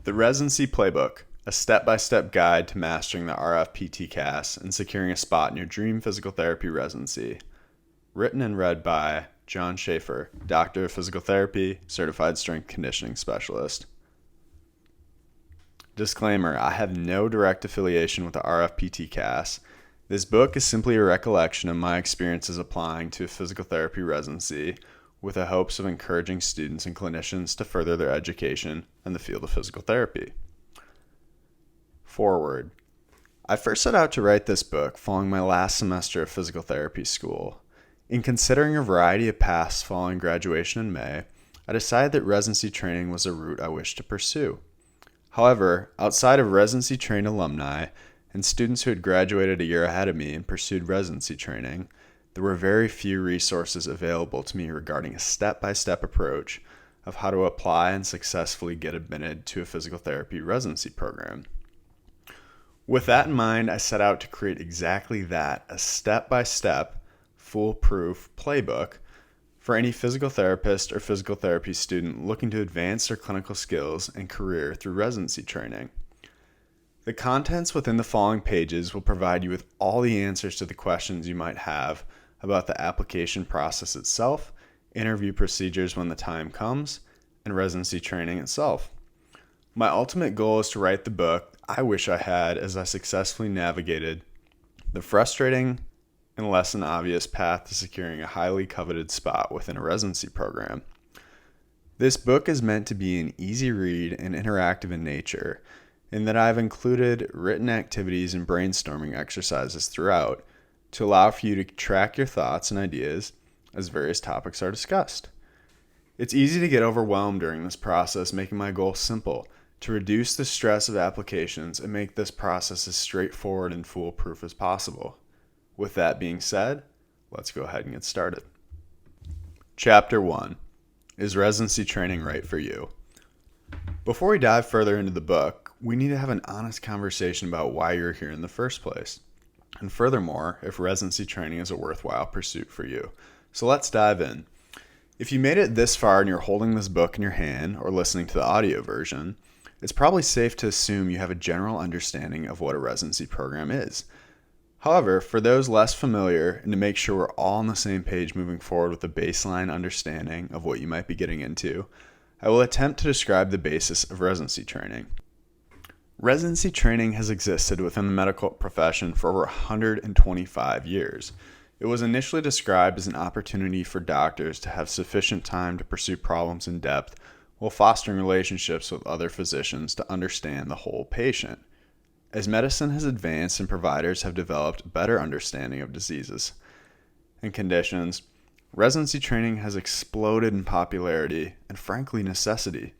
The Residency Playbook, a step-by-step guide to mastering the RF-PTCAS and securing a spot in your dream physical therapy residency. Written and read by John Schaefer, Doctor of Physical Therapy, Certified Strength Conditioning Specialist. Disclaimer, I have no direct affiliation with the RF-PTCAS. This book is simply a recollection of my experiences applying to a physical therapy residency with the hopes of encouraging students and clinicians to further their education in the field of physical therapy. Forward. I first set out to write this book following my last semester of physical therapy school. In considering a variety of paths following graduation in May, I decided that residency training was a route I wished to pursue. However, outside of residency trained alumni and students who had graduated a year ahead of me and pursued residency training, there were very few resources available to me regarding a step-by-step approach of how to apply and successfully get admitted to a physical therapy residency program. With that in mind, I set out to create exactly that, a step-by-step, foolproof playbook for any physical therapist or physical therapy student looking to advance their clinical skills and career through residency training. The contents within the following pages will provide you with all the answers to the questions you might have about the application process itself, interview procedures when the time comes, and residency training itself. My ultimate goal is to write the book I wish I had as I successfully navigated the frustrating and less than obvious path to securing a highly coveted spot within a residency program. This book is meant to be an easy read and interactive in nature, in that I've included written activities and brainstorming exercises throughout to allow for you to track your thoughts and ideas as various topics are discussed. It's easy to get overwhelmed during this process, making my goal simple, to reduce the stress of applications and make this process as straightforward and foolproof as possible. With that being said, let's go ahead and get started. Chapter 1. Is residency training right for you? Before we dive further into the book, we need to have an honest conversation about why you're here in the first place. And furthermore, if residency training is a worthwhile pursuit for you. So let's dive in. If you made it this far and you're holding this book in your hand or listening to the audio version, it's probably safe to assume you have a general understanding of what a residency program is. However, for those less familiar, and to make sure we're all on the same page moving forward with a baseline understanding of what you might be getting into, I will attempt to describe the basis of residency training. Residency training has existed within the medical profession for over 125 years. It was initially described as an opportunity for doctors to have sufficient time to pursue problems in depth while fostering relationships with other physicians to understand the whole patient. As medicine has advanced and providers have developed a better understanding of diseases and conditions, residency training has exploded in popularity and, frankly, necessity.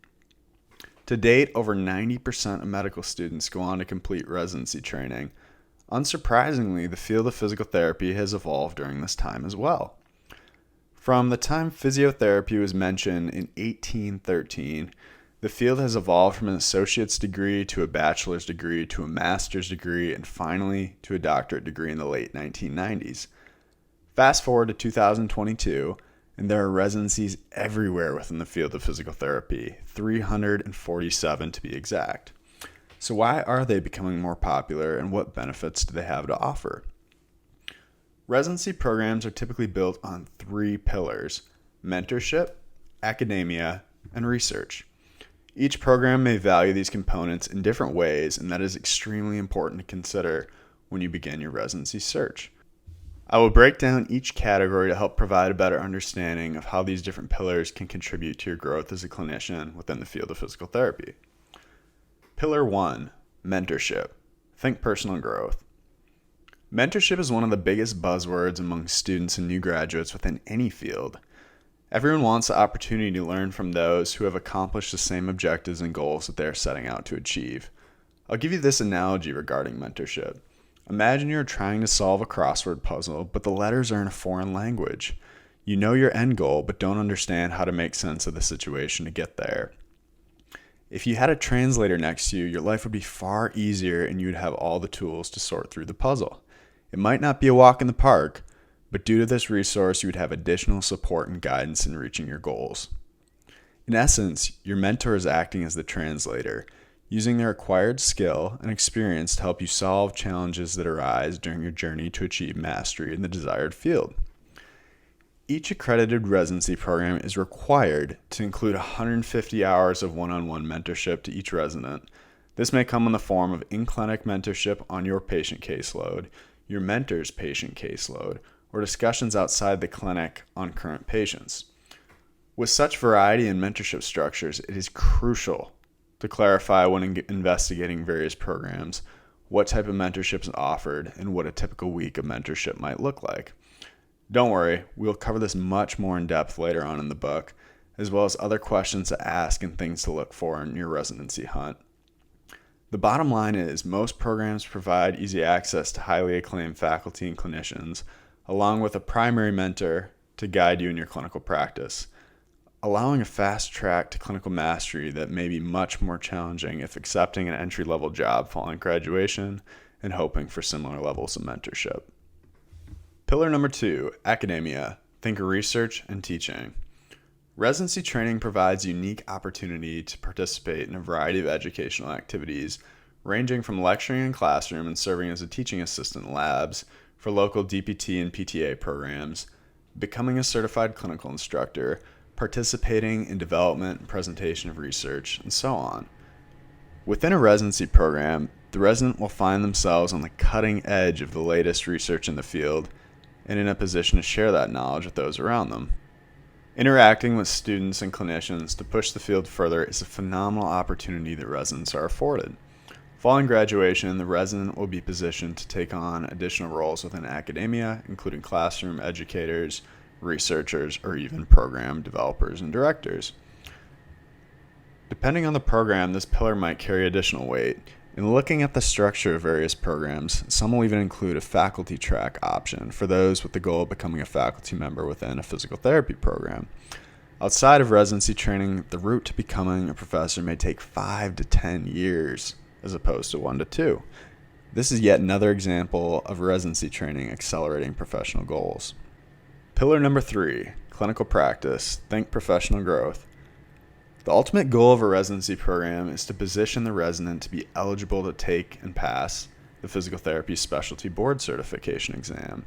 To date, over 90% of medical students go on to complete residency training. Unsurprisingly, the field of physical therapy has evolved during this time as well. From the time physiotherapy was mentioned in 1813, the field has evolved from an associate's degree to a bachelor's degree to a master's degree and finally to a doctorate degree in the late 1990s. Fast forward to 2022, and there are residencies everywhere within the field of physical therapy, 347 to be exact. So why are they becoming more popular and what benefits do they have to offer? Residency programs are typically built on three pillars: mentorship, academia, and research. Each program may value these components in different ways, and that is extremely important to consider when you begin your residency search. I will break down each category to help provide a better understanding of how these different pillars can contribute to your growth as a clinician within the field of physical therapy. Pillar 1, mentorship. Think personal growth. Mentorship is one of the biggest buzzwords among students and new graduates within any field. Everyone wants the opportunity to learn from those who have accomplished the same objectives and goals that they are setting out to achieve. I'll give you this analogy regarding mentorship. Imagine you're trying to solve a crossword puzzle, but the letters are in a foreign language. You know your end goal, but don't understand how to make sense of the situation to get there. If you had a translator next to you, your life would be far easier and you'd have all the tools to sort through the puzzle. It might not be a walk in the park, but due to this resource, you would have additional support and guidance in reaching your goals. In essence, your mentor is acting as the translator, using their acquired skill and experience to help you solve challenges that arise during your journey to achieve mastery in the desired field. Each accredited residency program is required to include 150 hours of one-on-one mentorship to each resident. This may come in the form of in-clinic mentorship on your patient caseload, your mentor's patient caseload, or discussions outside the clinic on current patients. With such variety in mentorship structures, it is crucial to clarify when investigating various programs what type of mentorship is offered and what a typical week of mentorship might look like. Don't worry, we'll cover this much more in depth later on in the book, as well as other questions to ask and things to look for in your residency hunt. The bottom line is most programs provide easy access to highly acclaimed faculty and clinicians, along with a primary mentor to guide you in your clinical practice, allowing a fast track to clinical mastery that may be much more challenging if accepting an entry-level job following graduation and hoping for similar levels of mentorship. Pillar number 2, academia. Think research and teaching. Residency training provides a unique opportunity to participate in a variety of educational activities, ranging from lecturing in classroom and serving as a teaching assistant in labs for local DPT and PTA programs, becoming a certified clinical instructor, participating in development and presentation of research, and so on. Within a residency program, the resident will find themselves on the cutting edge of the latest research in the field and in a position to share that knowledge with those around them. Interacting with students and clinicians to push the field further is a phenomenal opportunity that residents are afforded. Following graduation, the resident will be positioned to take on additional roles within academia, including classroom educators, researchers, or even program developers and directors. Depending on the program, this pillar might carry additional weight. In looking at the structure of various programs, some will even include a faculty track option for those with the goal of becoming a faculty member within a physical therapy program. Outside of residency training, the route to becoming a professor may take 5 to 10 years as opposed to 1 to 2. This is yet another example of residency training accelerating professional goals. Pillar number 3, clinical practice. Think professional growth. The ultimate goal of a residency program is to position the resident to be eligible to take and pass the physical therapy specialty board certification exam.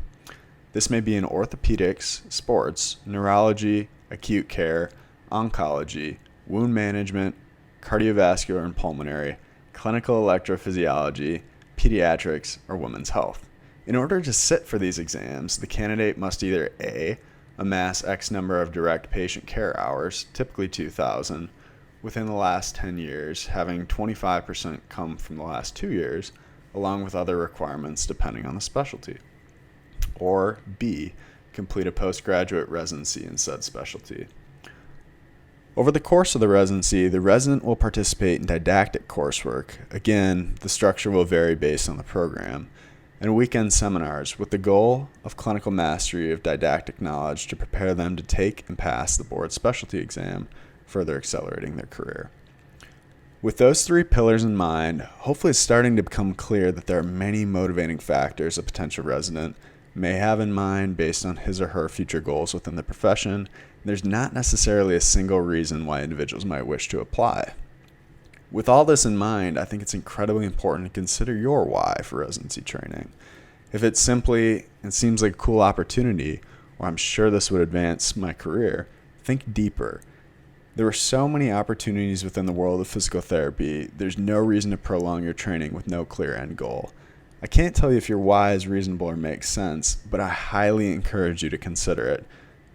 This may be in orthopedics, sports, neurology, acute care, oncology, wound management, cardiovascular and pulmonary, clinical electrophysiology, pediatrics, or women's health. In order to sit for these exams, the candidate must either A, amass X number of direct patient care hours, typically 2,000, within the last 10 years, having 25% come from the last 2 years, along with other requirements depending on the specialty. Or B, complete a postgraduate residency in said specialty. Over the course of the residency, the resident will participate in didactic coursework. Again, the structure will vary based on the program, and weekend seminars with the goal of clinical mastery of didactic knowledge to prepare them to take and pass the board specialty exam, further accelerating their career. With those 3 pillars in mind, hopefully it's starting to become clear that there are many motivating factors a potential resident may have in mind based on his or her future goals within the profession. There's not necessarily a single reason why individuals might wish to apply. With all this in mind, I think it's incredibly important to consider your why for residency training. If it's simply, it seems like a cool opportunity, or I'm sure this would advance my career, think deeper. There are so many opportunities within the world of physical therapy, there's no reason to prolong your training with no clear end goal. I can't tell you if your why is reasonable or makes sense, but I highly encourage you to consider it.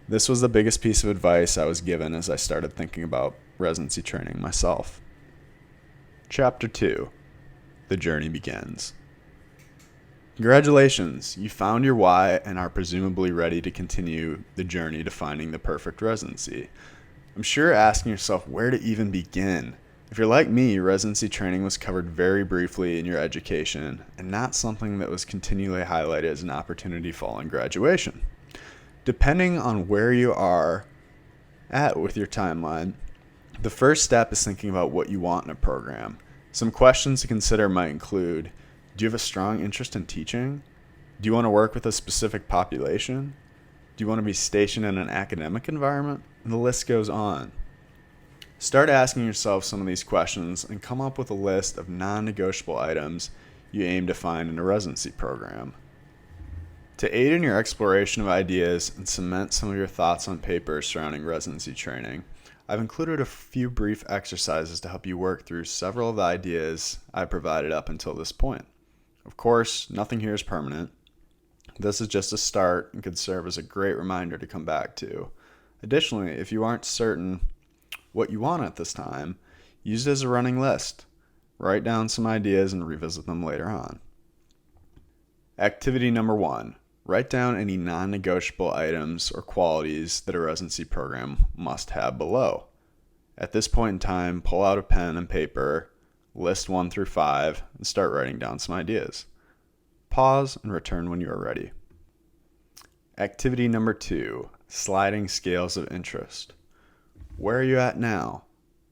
This was the biggest piece of advice I was given as I started thinking about residency training myself. Chapter 2. The journey begins. Congratulations, you found your why and are presumably ready to continue the journey to finding the perfect residency. I'm sure you're asking yourself where to even begin. If you're like me, residency training was covered very briefly in your education and not something that was continually highlighted as an opportunity following graduation. Depending on where you are at with your timeline, the first step is thinking about what you want in a program. Some questions to consider might include, do you have a strong interest in teaching? Do you want to work with a specific population? Do you want to be stationed in an academic environment? And the list goes on. Start asking yourself some of these questions and come up with a list of non-negotiable items you aim to find in a residency program. To aid in your exploration of ideas and cement some of your thoughts on paper surrounding residency training, I've included a few brief exercises to help you work through several of the ideas I provided up until this point. Of course, nothing here is permanent. This is just a start and could serve as a great reminder to come back to. Additionally, if you aren't certain what you want at this time, use it as a running list. Write down some ideas and revisit them later on. Activity number 1. Write down any non-negotiable items or qualities that a residency program must have below. At this point in time, pull out a pen and paper, list 1 through 5, and start writing down some ideas. Pause and return when you are ready. Activity number 2, sliding scales of interest. Where are you at now?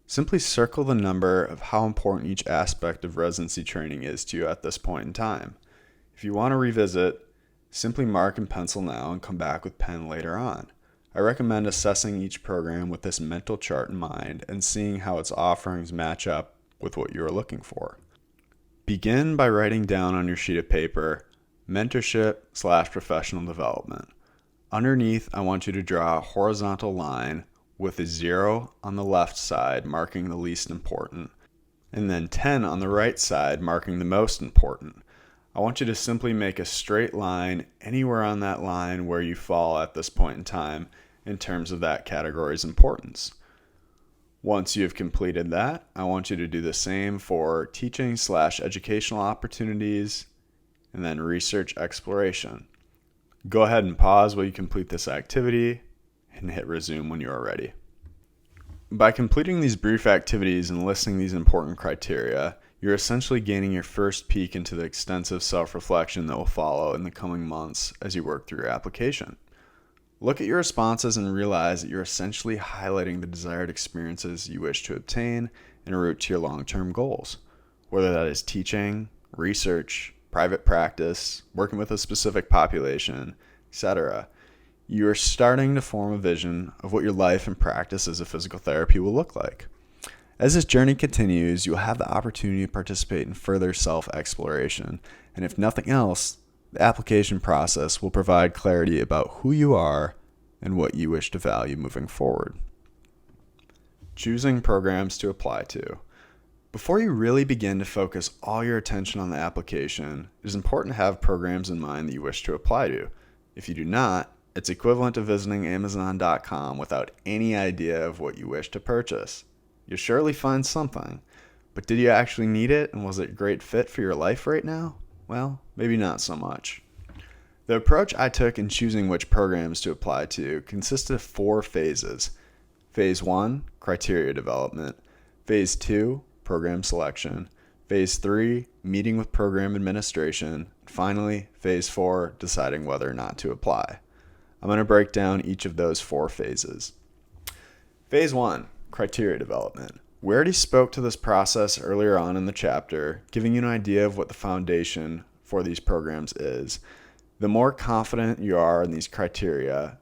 Simply circle the number of how important each aspect of residency training is to you at this point in time. If you want to revisit, simply mark and pencil now and come back with pen later on. I recommend assessing each program with this mental chart in mind and seeing how its offerings match up with what you are looking for. Begin by writing down on your sheet of paper, mentorship/professional development. Underneath, I want you to draw a horizontal line with a 0 on the left side marking the least important, and then 10 on the right side marking the most important. I want you to simply make a straight line anywhere on that line where you fall at this point in time in terms of that category's importance. Once you have completed that, I want you to do the same for teaching/educational opportunities and then research exploration. Go ahead and pause while you complete this activity and hit resume when you are ready. By completing these brief activities and listing these important criteria, you're essentially gaining your first peek into the extensive self-reflection that will follow in the coming months as you work through your application. Look at your responses and realize that you're essentially highlighting the desired experiences you wish to obtain en route to your long-term goals, whether that is teaching, research, private practice, working with a specific population, etc. You are starting to form a vision of what your life and practice as a physical therapy will look like. As this journey continues, you'll have the opportunity to participate in further self-exploration, and if nothing else, the application process will provide clarity about who you are and what you wish to value moving forward. Choosing programs to apply to. Before you really begin to focus all your attention on the application, it is important to have programs in mind that you wish to apply to. If you do not, it's equivalent to visiting Amazon.com without any idea of what you wish to purchase. You'll surely find something, but did you actually need it, and was it a great fit for your life right now? Well, maybe not so much. The approach I took in choosing which programs to apply to consisted of 4 phases. Phase 1, criteria development. Phase 2, program selection. Phase 3, meeting with program administration. And finally, Phase 4, deciding whether or not to apply. I'm going to break down each of those 4 phases. Phase 1, criteria development. We already spoke to this process earlier on in the chapter, giving you an idea of what the foundation for these programs is. The more confident you are in these criteria,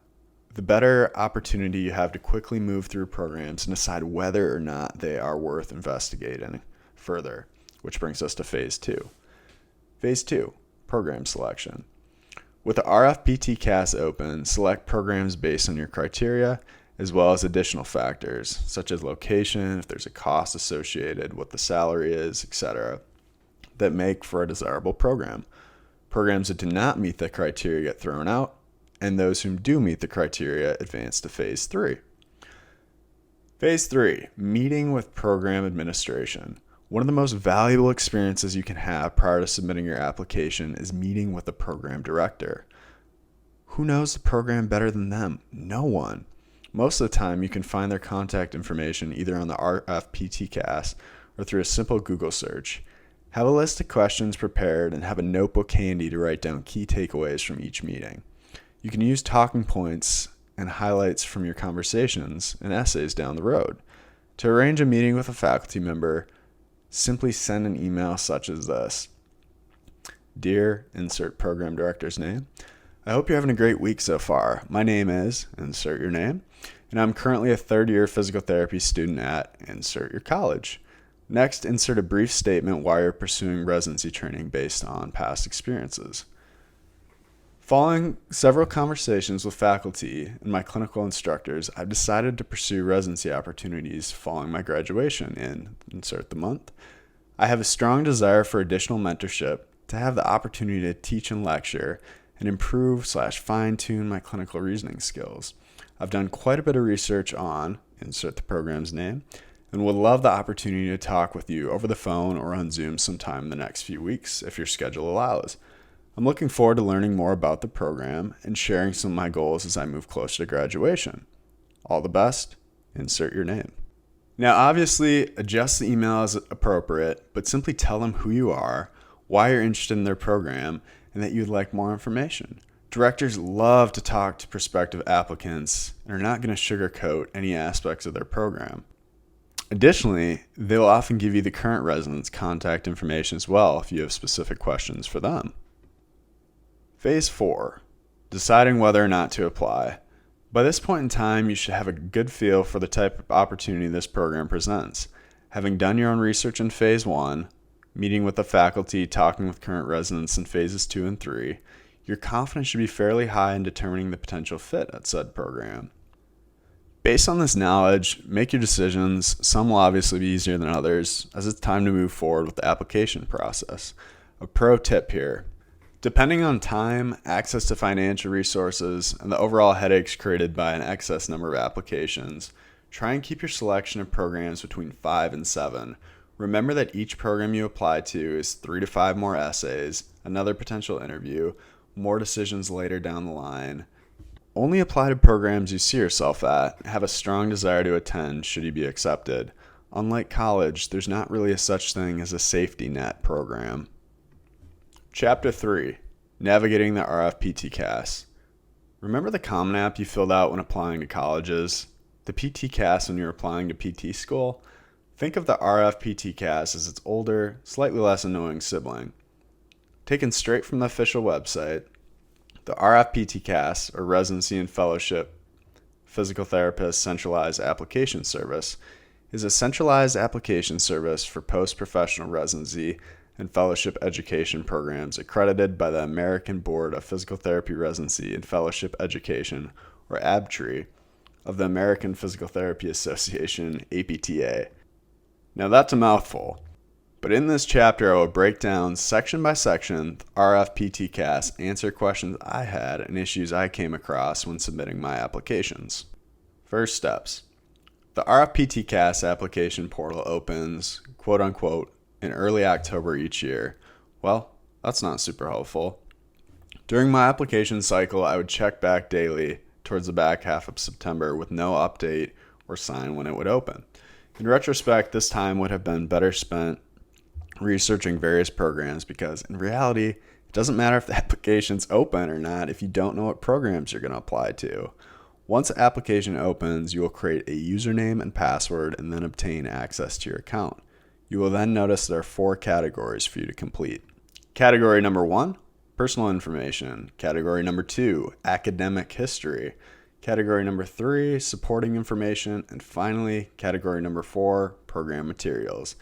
the better opportunity you have to quickly move through programs and decide whether or not they are worth investigating further, which brings us to Phase 2. Phase 2, program selection. With the RF-PTCAS open, select programs based on your criteria, as well as additional factors, such as location, if there's a cost associated, what the salary is, etc., that make for a desirable program. Programs that do not meet the criteria get thrown out, and those who do meet the criteria advance to Phase 3. Phase 3, meeting with program administration. One of the most valuable experiences you can have prior to submitting your application is meeting with the program director. Who knows the program better than them? No one. Most of the time, you can find their contact information either on the RF-PTCAS or through a simple Google search. Have a list of questions prepared and have a notebook handy to write down key takeaways from each meeting. You can use talking points and highlights from your conversations and essays down the road. To arrange a meeting with a faculty member, simply send an email such as this. Dear, insert program director's name. I hope you're having a great week so far. My name is, insert your name, and and I'm currently a third-year physical therapy student at insert your college. Next, insert a brief statement why you're pursuing residency training based on past experiences. Following several conversations with faculty and my clinical instructors, I've decided to pursue residency opportunities following my graduation in insert the month. I have a strong desire for additional mentorship, to have the opportunity to teach and lecture, and improve/fine-tune my clinical reasoning skills. I've done quite a bit of research on insert the program's name, and would love the opportunity to talk with you over the phone or on Zoom sometime in the next few weeks if your schedule allows. I'm looking forward to learning more about the program and sharing some of my goals as I move closer to graduation. All the best. Insert your name. Now, obviously, adjust the email as appropriate, but simply tell them who you are, why you're interested in their program, and that you'd like more information. Directors love to talk to prospective applicants and are not going to sugarcoat any aspects of their program. Additionally, they'll often give you the current resident's contact information as well if you have specific questions for them. Phase 4. Deciding whether or not to apply. By this point in time, you should have a good feel for the type of opportunity this program presents. Having done your own research in Phase 1, meeting with the faculty, talking with current residents in Phases 2 and 3, your confidence should be fairly high in determining the potential fit at said program. Based on this knowledge, make your decisions. Some will obviously be easier than others, as it's time to move forward with the application process. A pro tip here. Depending on time, access to financial resources, and the overall headaches created by an excess number of applications, try and keep your selection of programs between 5 and 7. Remember that each program you apply to is 3 to 5 more essays, another potential interview, more decisions later down the line. Only apply to programs you see yourself at and have a strong desire to attend should you be accepted. Unlike college, there's not really a such thing as a safety net program. Chapter 3. Navigating the RF-PTCAS. Remember the Common App you filled out when applying to colleges? The PTCAS when you're applying to PT school? Think of the RF-PTCAS as its older, slightly less annoying sibling. Taken straight from the official website, the RF-PTCAS, or Residency and Fellowship Physical Therapist Centralized Application Service, is a centralized application service for post-professional residency and fellowship education programs accredited by the American Board of Physical Therapy Residency and Fellowship Education, or ABTRE, of the American Physical Therapy Association, APTA. Now that's a mouthful, but in this chapter I will break down section by section the RF-PTCAS, answer questions I had and issues I came across when submitting my applications. First steps. The RF-PTCAS application portal opens, quote unquote, in early October each year. Well, that's not super helpful. During my application cycle, I would check back daily towards the back half of September with no update or sign when it would open. In retrospect, this time would have been better spent researching various programs because in reality, it doesn't matter if the application's open or not if you don't know what programs you're going to apply to. Once the application opens, you will create a username and password and then obtain access to your account. You will then notice there are 4 categories for you to complete. Category number 1, personal information. Category number 2, academic history. Category number 3, supporting information. And finally, category number 4, program materials.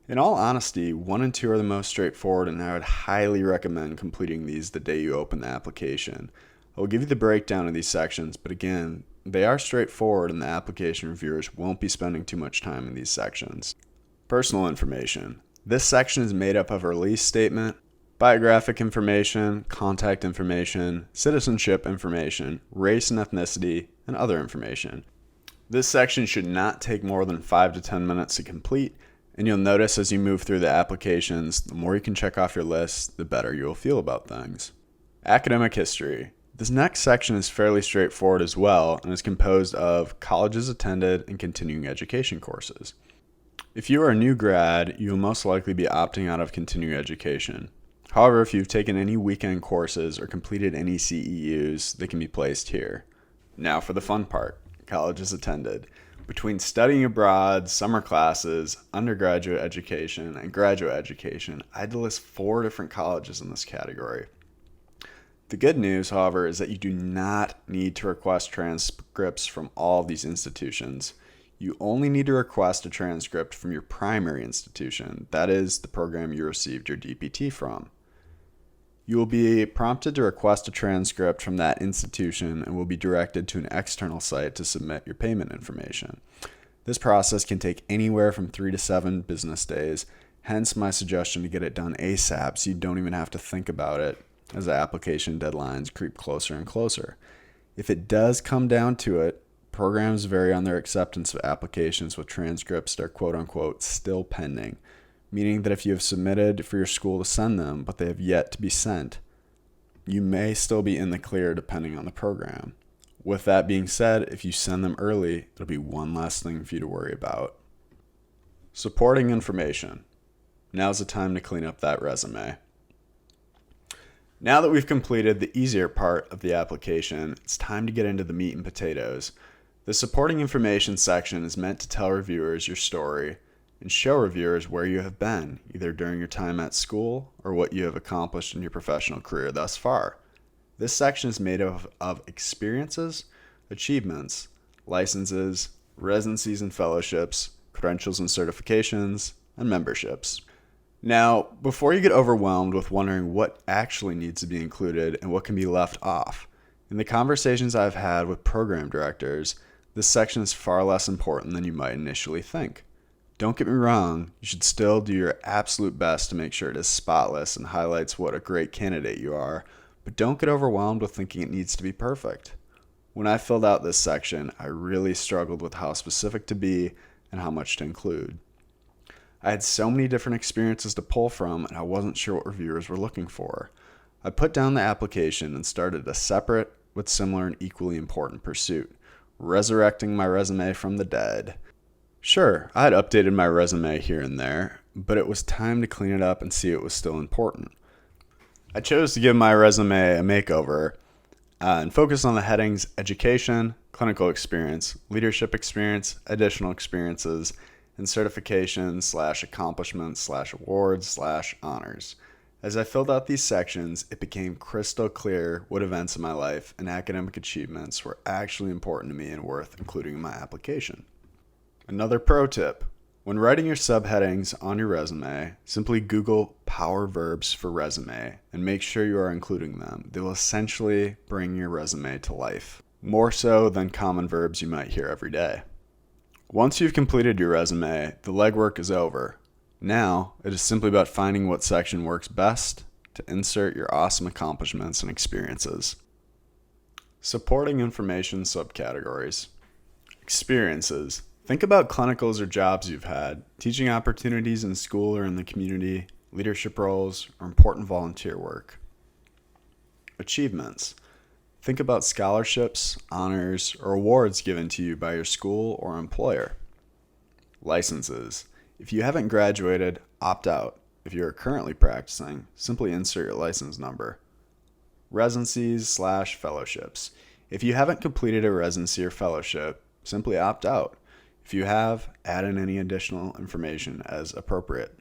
In all honesty, 1 and 2 are the most straightforward, and I would highly recommend completing these the day you open the application. I will give you the breakdown of these sections, but again, they are straightforward and the application reviewers won't be spending too much time in these sections. Personal information. This section is made up of a release statement, biographic information, contact information, citizenship information, race and ethnicity, and other information. This section should not take more than 5 to 10 minutes to complete, and you'll notice as you move through the applications, the more you can check off your list, the better you will feel about things. Academic history. This next section is fairly straightforward as well and is composed of colleges attended and continuing education courses. If you are a new grad, you will most likely be opting out of continuing education. However, if you've taken any weekend courses or completed any CEUs, they can be placed here. Now for the fun part, colleges attended. Between studying abroad, summer classes, undergraduate education, and graduate education, I had to list 4 different colleges in this category. The good news, however, is that you do not need to request transcripts from all of these institutions. You only need to request a transcript from your primary institution, that is, the program you received your DPT from. You will be prompted to request a transcript from that institution and will be directed to an external site to submit your payment information. This process can take anywhere from 3 to 7 business days, hence my suggestion to get it done ASAP so you don't even have to think about it as the application deadlines creep closer and closer. If it does come down to it, programs vary on their acceptance of applications with transcripts that are quote-unquote still pending, meaning that if you have submitted for your school to send them, but they have yet to be sent, you may still be in the clear depending on the program. With that being said, if you send them early, it'll be one less thing for you to worry about. Supporting information. Now's the time to clean up that resume. Now that we've completed the easier part of the application, it's time to get into the meat and potatoes. The supporting information section is meant to tell reviewers your story and show reviewers where you have been, either during your time at school or what you have accomplished in your professional career thus far. This section is made of experiences, achievements, licenses, residencies and fellowships, credentials and certifications, and memberships. Now, before you get overwhelmed with wondering what actually needs to be included and what can be left off, in the conversations I've had with program directors, this section is far less important than you might initially think. Don't get me wrong, you should still do your absolute best to make sure it is spotless and highlights what a great candidate you are, but don't get overwhelmed with thinking it needs to be perfect. When I filled out this section, I really struggled with how specific to be and how much to include. I had so many different experiences to pull from, and I wasn't sure what reviewers were looking for. I put down the application and started a separate but similar and equally important pursuit, resurrecting my resume from the dead. Sure, I had updated my resume here and there, but it was time to clean it up and see it was still important. I chose to give my resume a makeover and focus on the headings education, clinical experience, leadership experience, additional experiences, and certifications / accomplishments / awards / honors. As I filled out these sections, it became crystal clear what events in my life and academic achievements were actually important to me and worth including in my application. Another pro tip: when writing your subheadings on your resume, simply Google power verbs for resume and make sure you are including them. They will essentially bring your resume to life, more so than common verbs you might hear every day. Once you've completed your resume, the legwork is over. Now, it is simply about finding what section works best to insert your awesome accomplishments and experiences. Supporting information subcategories. Experiences. Think about clinicals or jobs you've had, teaching opportunities in school or in the community, leadership roles, or important volunteer work. Achievements. Think about scholarships, honors, or awards given to you by your school or employer. Licenses. If you haven't graduated, opt out. If you are currently practicing, simply insert your license number. Residencies / fellowships. If you haven't completed a residency or fellowship, simply opt out. If you have, add in any additional information as appropriate.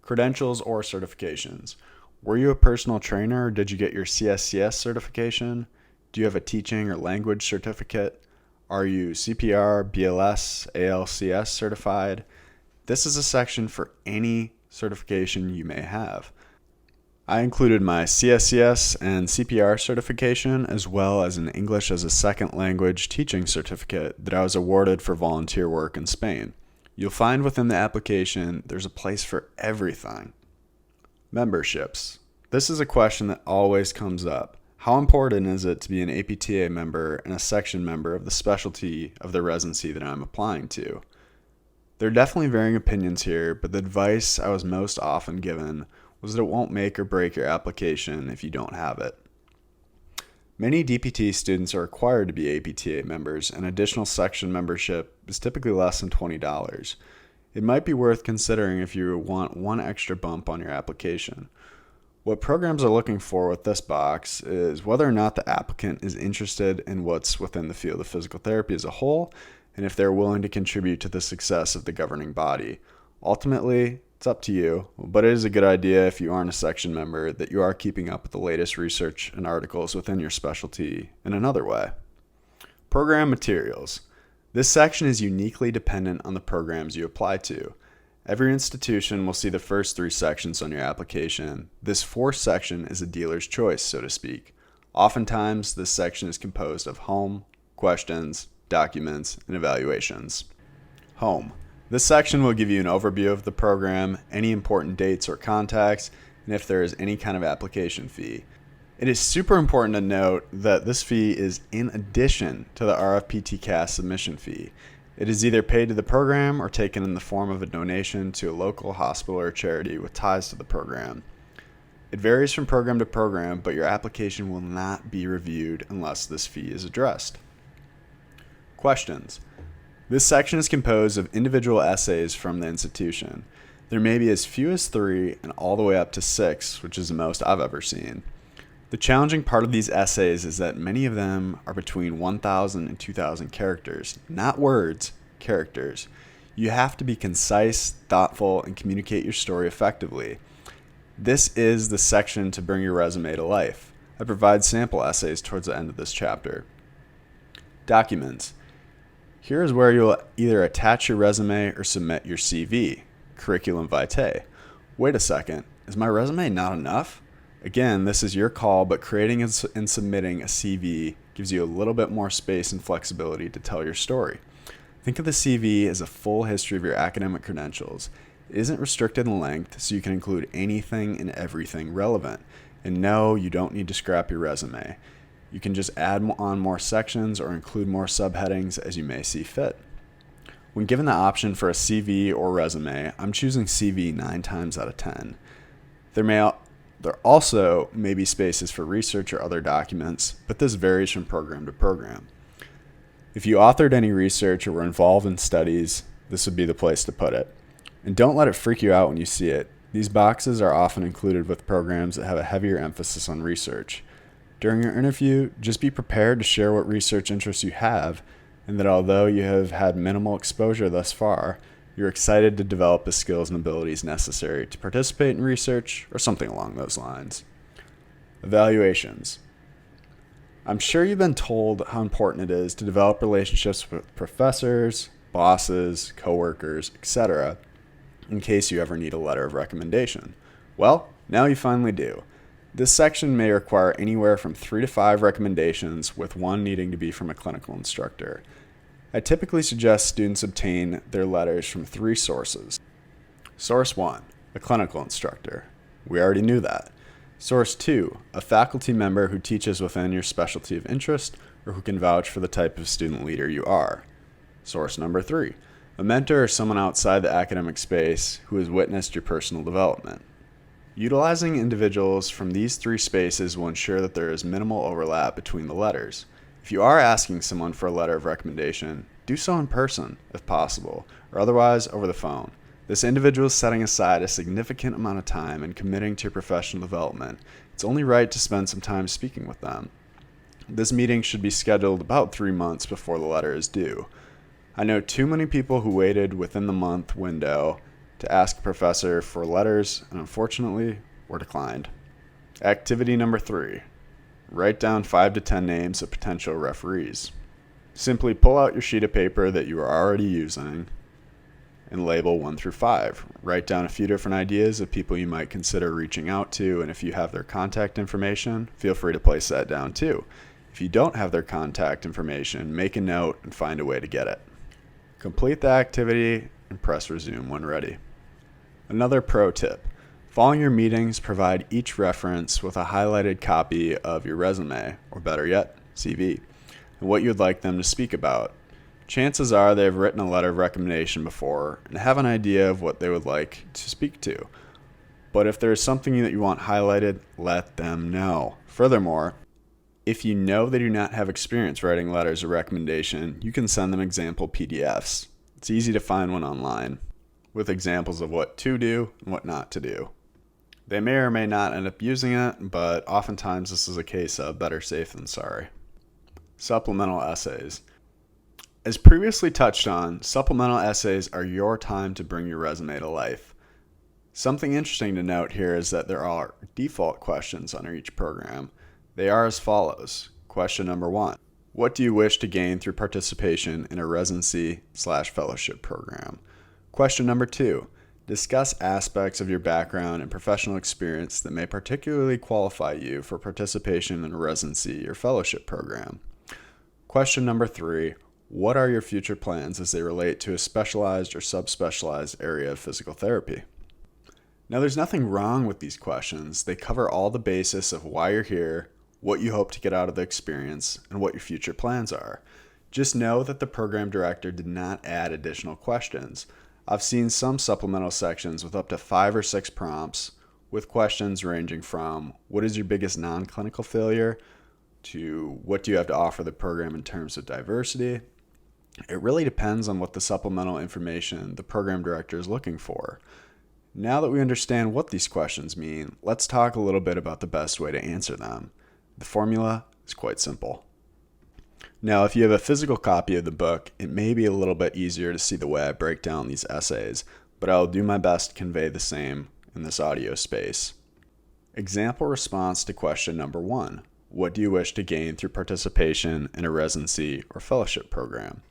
Credentials or certifications. Were you a personal trainer or did you get your CSCS certification? Do you have a teaching or language certificate? Are you CPR, BLS, ALCS certified? This is a section for any certification you may have. I included my CSCS and CPR certification as well as an English as a second language teaching certificate that I was awarded for volunteer work in Spain. You'll find within the application there's a place for everything. Memberships. This is a question that always comes up. How important is it to be an APTA member and a section member of the specialty of the residency that I'm applying to? There are definitely varying opinions here, but the advice I was most often given was that it won't make or break your application if you don't have it. Many DPT students are required to be APTA members, and additional section membership is typically less than $20. It might be worth considering if you want one extra bump on your application. What programs are looking for with this box is whether or not the applicant is interested in what's within the field of physical therapy as a whole, and if they're willing to contribute to the success of the governing body. Ultimately, It's up to you, but it is a good idea if you aren't a section member that you are keeping up with the latest research and articles within your specialty in another way. Program materials. This section is uniquely dependent on the programs you apply to. Every institution will see the first 3 sections on your application. This 4th section is a dealer's choice, so to speak. Oftentimes, this section is composed of home, questions, documents, and evaluations. Home. This section will give you an overview of the program, any important dates or contacts, and if there is any kind of application fee. It is super important to note that this fee is in addition to the RF-PTCAS submission fee. It is either paid to the program or taken in the form of a donation to a local hospital or charity with ties to the program. It varies from program to program, but your application will not be reviewed unless this fee is addressed. Questions. This section is composed of individual essays from the institution. There may be as few as 3 and all the way up to 6, which is the most I've ever seen. The challenging part of these essays is that many of them are between 1,000 and 2,000 characters, not words, characters. You have to be concise, thoughtful, and communicate your story effectively. This is the section to bring your resume to life. I provide sample essays towards the end of this chapter. Documents. Here is where you'll either attach your resume or submit your CV, curriculum vitae. Wait a second, is my resume not enough? Again, this is your call, but creating and submitting a CV gives you a little bit more space and flexibility to tell your story. Think of the CV as a full history of your academic credentials. It isn't restricted in length, so you can include anything and everything relevant. And no, you don't need to scrap your resume. You can just add on more sections or include more subheadings as you may see fit. When given the option for a CV or resume, I'm choosing CV 9 times out of 10. There also may be spaces for research or other documents, but this varies from program to program. If you authored any research or were involved in studies, this would be the place to put it. And don't let it freak you out when you see it. These boxes are often included with programs that have a heavier emphasis on research. During your interview, just be prepared to share what research interests you have, and that although you have had minimal exposure thus far, you're excited to develop the skills and abilities necessary to participate in research or something along those lines. Evaluations. I'm sure you've been told how important it is to develop relationships with professors, bosses, coworkers, etc., in case you ever need a letter of recommendation. Well, now you finally do. This section may require anywhere from 3 to 5 recommendations, with 1 needing to be from a clinical instructor. I typically suggest students obtain their letters from 3 sources. Source 1, a clinical instructor. We already knew that. Source 2, a faculty member who teaches within your specialty of interest or who can vouch for the type of student leader you are. Source number 3, a mentor or someone outside the academic space who has witnessed your personal development. Utilizing individuals from these 3 spaces will ensure that there is minimal overlap between the letters. If you are asking someone for a letter of recommendation, do so in person, if possible, or otherwise over the phone. This individual is setting aside a significant amount of time and committing to professional development. It's only right to spend some time speaking with them. This meeting should be scheduled about 3 months before the letter is due. I know too many people who waited within the month window to ask a professor for letters and unfortunately were declined. Activity number 3. Write down 5 to 10 names of potential referees. Simply pull out your sheet of paper that you are already using and label 1 through 5. Write down a few different ideas of people you might consider reaching out to, and if you have their contact information, feel free to place that down too. If you don't have their contact information, make a note and find a way to get it. Complete the activity and press resume when ready. Another pro tip. Following your meetings, provide each reference with a highlighted copy of your resume, or better yet, CV, and what you'd like them to speak about. Chances are they have written a letter of recommendation before and have an idea of what they would like to speak to. But if there is something that you want highlighted, let them know. Furthermore, if you know they do not have experience writing letters of recommendation, you can send them example PDFs. It's easy to find one online with examples of what to do and what not to do. They may or may not end up using it, but oftentimes this is a case of better safe than sorry. Supplemental essays. As previously touched on, supplemental essays are your time to bring your resume to life. Something interesting to note here is that there are default questions under each program. They are as follows. Question number 1. What do you wish to gain through participation in a residency/fellowship program? Question number 2. Discuss aspects of your background and professional experience that may particularly qualify you for participation in a residency or fellowship program. Question number 3. What are your future plans as they relate to a specialized or subspecialized area of physical therapy? Now, there's nothing wrong with these questions. They cover all the basis of why you're here, what you hope to get out of the experience, and what your future plans are. Just know that the program director did not add additional questions. I've seen some supplemental sections with up to 5 or 6 prompts with questions ranging from what is your biggest non-clinical failure to what do you have to offer the program in terms of diversity. It really depends on what the supplemental information the program director is looking for. Now that we understand what these questions mean, let's talk a little bit about the best way to answer them. The formula is quite simple. Now, if you have a physical copy of the book, it may be a little bit easier to see the way I break down these essays, but I'll do my best to convey the same in this audio space. Example response to question number 1. What do you wish to gain through participation in a residency or fellowship program?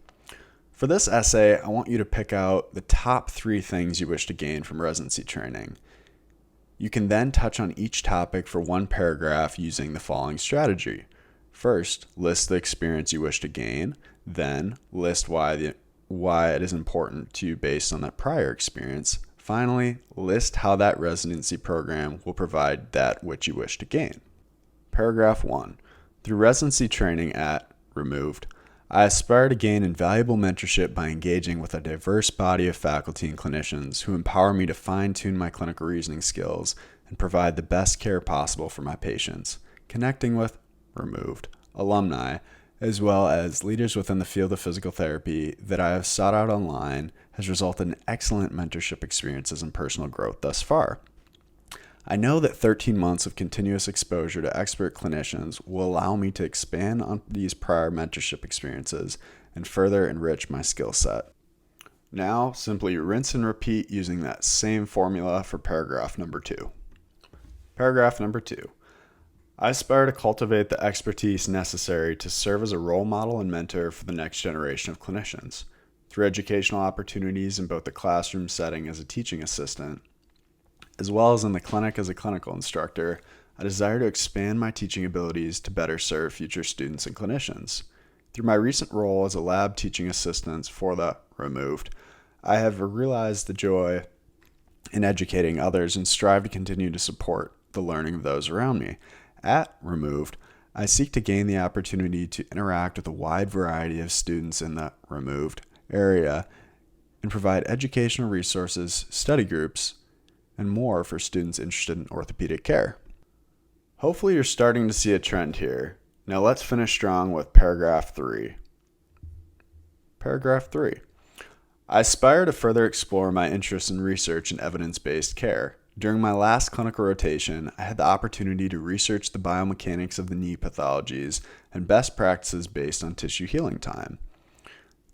For this essay, I want you to pick out the top 3 things you wish to gain from residency training. You can then touch on each topic for one paragraph using the following strategy. First, list the experience you wish to gain, then list why it is important to you based on that prior experience. Finally, list how that residency program will provide that which you wish to gain. Paragraph 1. Through residency training at Removed, I aspire to gain invaluable mentorship by engaging with a diverse body of faculty and clinicians who empower me to fine-tune my clinical reasoning skills and provide the best care possible for my patients. Connecting with Removed alumni, as well as leaders within the field of physical therapy that I have sought out online, has resulted in excellent mentorship experiences and personal growth thus far. I know that 13 months of continuous exposure to expert clinicians will allow me to expand on these prior mentorship experiences and further enrich my skill set. Now, simply rinse and repeat using that same formula for paragraph number 2. Paragraph number 2. I aspire to cultivate the expertise necessary to serve as a role model and mentor for the next generation of clinicians. Through educational opportunities in both the classroom setting as a teaching assistant, as well as in the clinic as a clinical instructor, I desire to expand my teaching abilities to better serve future students and clinicians. Through my recent role as a lab teaching assistant for the Removed, I have realized the joy in educating others and strive to continue to support the learning of those around me. At Removed, I seek to gain the opportunity to interact with a wide variety of students in the Removed area and provide educational resources, study groups, and more for students interested in orthopedic care. Hopefully you're starting to see a trend here. Now let's finish strong with paragraph 3. Paragraph 3. I aspire to further explore my interest in research and evidence-based care. During my last clinical rotation, I had the opportunity to research the biomechanics of the knee pathologies and best practices based on tissue healing time.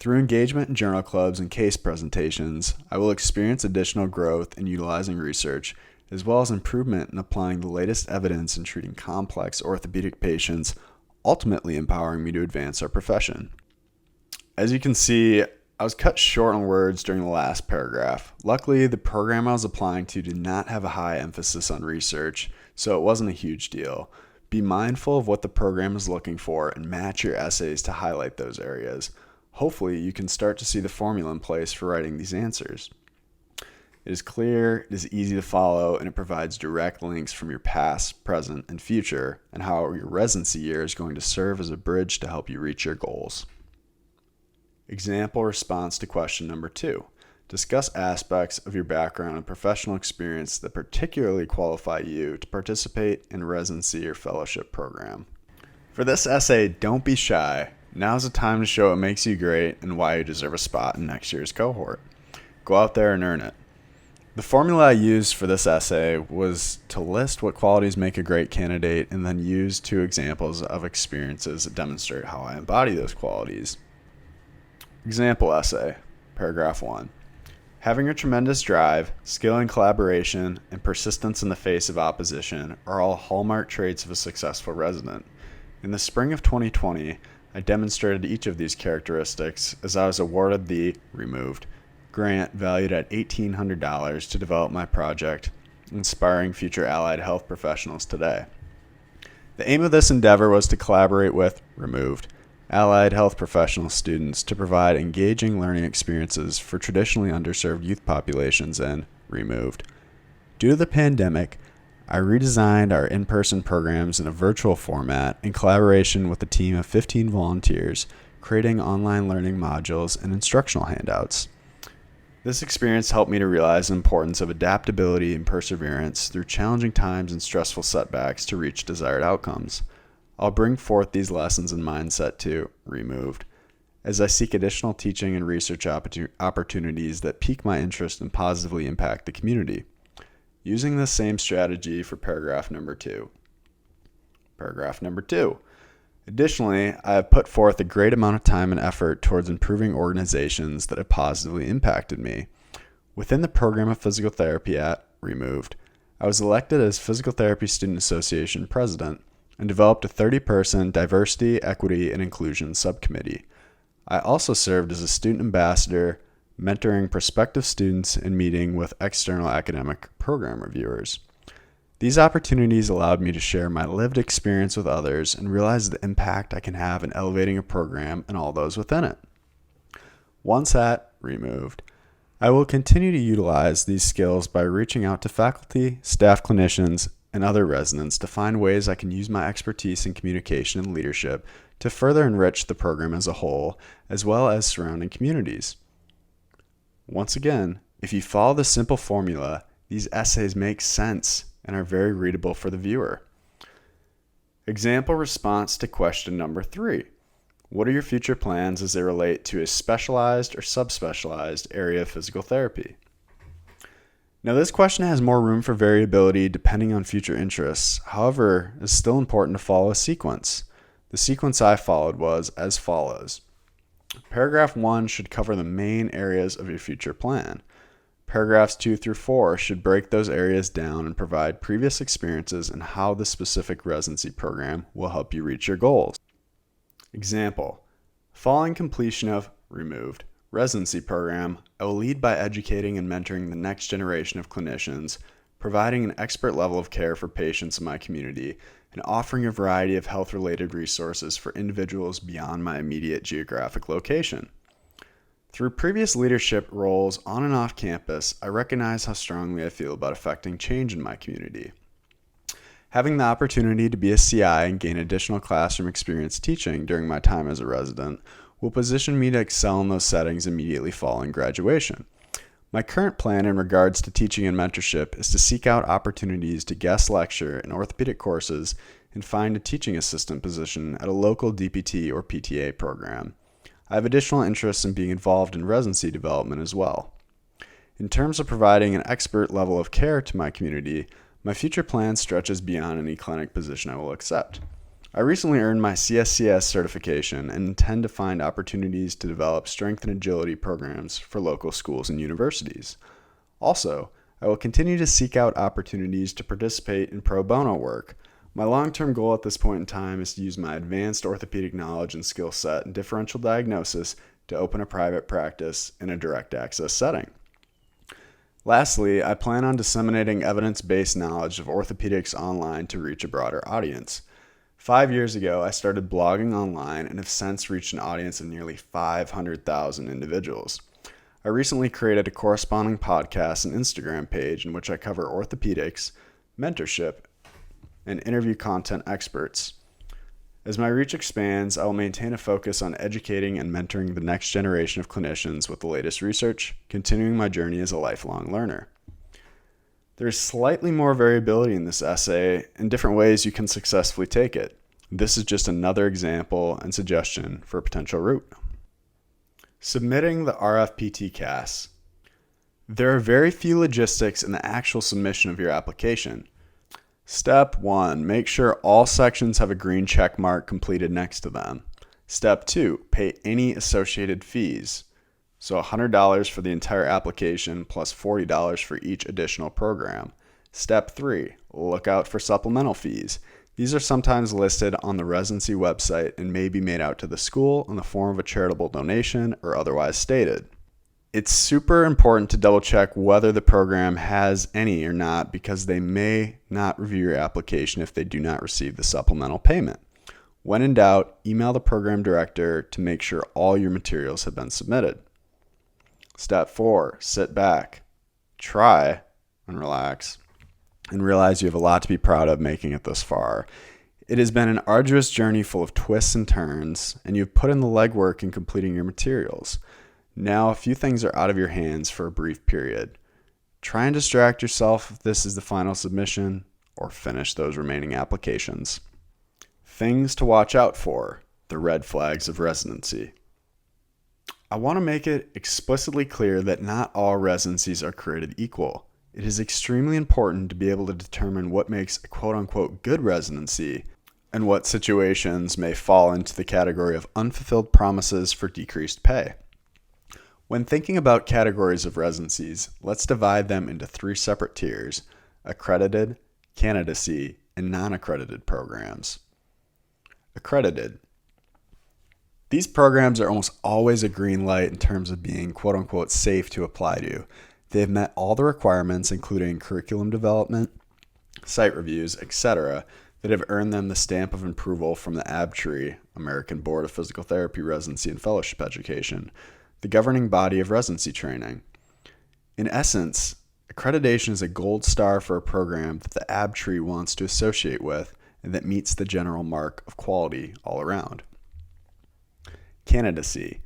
Through engagement in journal clubs and case presentations, I will experience additional growth in utilizing research, as well as improvement in applying the latest evidence in treating complex orthopedic patients, ultimately empowering me to advance our profession. As you can see, I was cut short on words during the last paragraph. Luckily, the program I was applying to did not have a high emphasis on research, so it wasn't a huge deal. Be mindful of what the program is looking for and match your essays to highlight those areas. Hopefully, you can start to see the formula in place for writing these answers. It is clear, it is easy to follow, and it provides direct links from your past, present, and future, and how your residency year is going to serve as a bridge to help you reach your goals. Example response to question number 2. Discuss aspects of your background and professional experience that particularly qualify you to participate in a residency or fellowship program. For this essay, don't be shy. Now's the time to show what makes you great and why you deserve a spot in next year's cohort. Go out there and earn it. The formula I used for this essay was to list what qualities make a great candidate and then use 2 examples of experiences that demonstrate how I embody those qualities. Example essay, paragraph 1. Having a tremendous drive, skill in collaboration, and persistence in the face of opposition are all hallmark traits of a successful resident. In the spring of 2020, I demonstrated each of these characteristics as I was awarded the removed grant valued at $1,800 to develop my project, Inspiring Future Allied Health Professionals Today. The aim of this endeavor was to collaborate with removed allied health professional students to provide engaging learning experiences for traditionally underserved youth populations in removed. Due to the pandemic, I redesigned our in-person programs in a virtual format in collaboration with a team of 15 volunteers, creating online learning modules and instructional handouts. This experience helped me to realize the importance of adaptability and perseverance through challenging times and stressful setbacks to reach desired outcomes. I'll bring forth these lessons and mindset to removed as I seek additional teaching and research opportunities that pique my interest and positively impact the community. Using the same strategy for paragraph number 2. Paragraph number 2. Additionally, I have put forth a great amount of time and effort towards improving organizations that have positively impacted me. Within the program of physical therapy at removed, I was elected as Physical Therapy Student Association president and developed a 30-person diversity, equity, and inclusion subcommittee. I also served as a student ambassador, mentoring prospective students and meeting with external academic program reviewers. These opportunities allowed me to share my lived experience with others and realize the impact I can have in elevating a program and all those within it. Once at removed, I will continue to utilize these skills by reaching out to faculty, staff clinicians, and other residents to find ways I can use my expertise in communication and leadership to further enrich the program as a whole, as well as surrounding communities. Once again, if you follow the simple formula, these essays make sense and are very readable for the viewer. Example response to question number 3. What are your future plans as they relate to a specialized or subspecialized area of physical therapy? Now, this question has more room for variability depending on future interests. However, it's still important to follow a sequence. The sequence I followed was as follows. Paragraph 1 should cover the main areas of your future plan. Paragraphs 2 through 4 should break those areas down and provide previous experiences and how the specific residency program will help you reach your goals. Example, following completion of removed residency program, I will lead by educating and mentoring the next generation of clinicians, providing an expert level of care for patients in my community, and offering a variety of health-related resources for individuals beyond my immediate geographic location. Through previous leadership roles on and off campus, I recognize how strongly I feel about affecting change in my community. Having the opportunity to be a CI and gain additional classroom experience teaching during my time as a resident will position me to excel in those settings immediately following graduation. My current plan in regards to teaching and mentorship is to seek out opportunities to guest lecture in orthopedic courses and find a teaching assistant position at a local DPT or PTA program. I have additional interests in being involved in residency development as well. In terms of providing an expert level of care to my community, my future plan stretches beyond any clinic position I will accept. I recently earned my CSCS certification and intend to find opportunities to develop strength and agility programs for local schools and universities. Also, I will continue to seek out opportunities to participate in pro bono work. My long-term goal at this point in time is to use my advanced orthopedic knowledge and skill set in differential diagnosis to open a private practice in a direct access setting. Lastly, I plan on disseminating evidence-based knowledge of orthopedics online to reach a broader audience. 5 years ago, I started blogging online and have since reached an audience of nearly 500,000 individuals. I recently created a corresponding podcast and Instagram page in which I cover orthopedics, mentorship, and interview content experts. As my reach expands, I will maintain a focus on educating and mentoring the next generation of clinicians with the latest research, continuing my journey as a lifelong learner. There is slightly more variability in this essay and different ways you can successfully take it. This is just another example and suggestion for a potential route. Submitting the RF-PTCAS. There are very few logistics in the actual submission of your application. Step 1. Make sure all sections have a green check mark completed next to them. Step 2. Pay any associated fees. So $100 for the entire application plus $40 for each additional program. Step 3, look out for supplemental fees. These are sometimes listed on the residency website and may be made out to the school in the form of a charitable donation or otherwise stated. It's super important to double check whether the program has any or not, because they may not review your application if they do not receive the supplemental payment. When in doubt, email the program director to make sure all your materials have been submitted. Step 4, sit back, try, and relax, and realize you have a lot to be proud of making it this far. It has been an arduous journey full of twists and turns, and you've put in the legwork in completing your materials. Now, a few things are out of your hands for a brief period. Try and distract yourself if this is the final submission, or finish those remaining applications. Things to watch out for: the red flags of residency. I want to make it explicitly clear that not all residencies are created equal. It is extremely important to be able to determine what makes a quote-unquote good residency and what situations may fall into the category of unfulfilled promises for decreased pay. When thinking about categories of residencies, let's divide them into 3 separate tiers: accredited, candidacy, and non-accredited programs. Accredited. These programs are almost always a green light in terms of being quote-unquote safe to apply to. They have met all the requirements, including curriculum development, site reviews, etc., that have earned them the stamp of approval from the ABTRE, American Board of Physical Therapy Residency and Fellowship Education, the governing body of residency training. In essence, accreditation is a gold star for a program that the ABTRE wants to associate with and that meets the general mark of quality all around. Candidacy.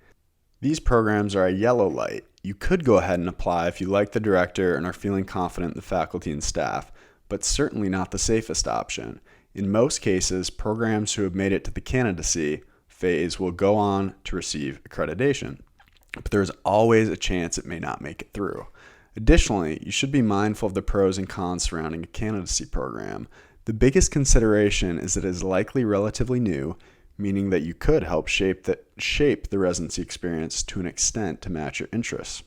These programs are a yellow light. You could go ahead and apply if you like the director and are feeling confident in the faculty and staff, but certainly not the safest option. In most cases, programs who have made it to the candidacy phase will go on to receive accreditation, but there is always a chance it may not make it through. Additionally, you should be mindful of the pros and cons surrounding a candidacy program. The biggest consideration is that it is likely relatively new, meaning that you could help shape the residency experience to an extent to match your interests.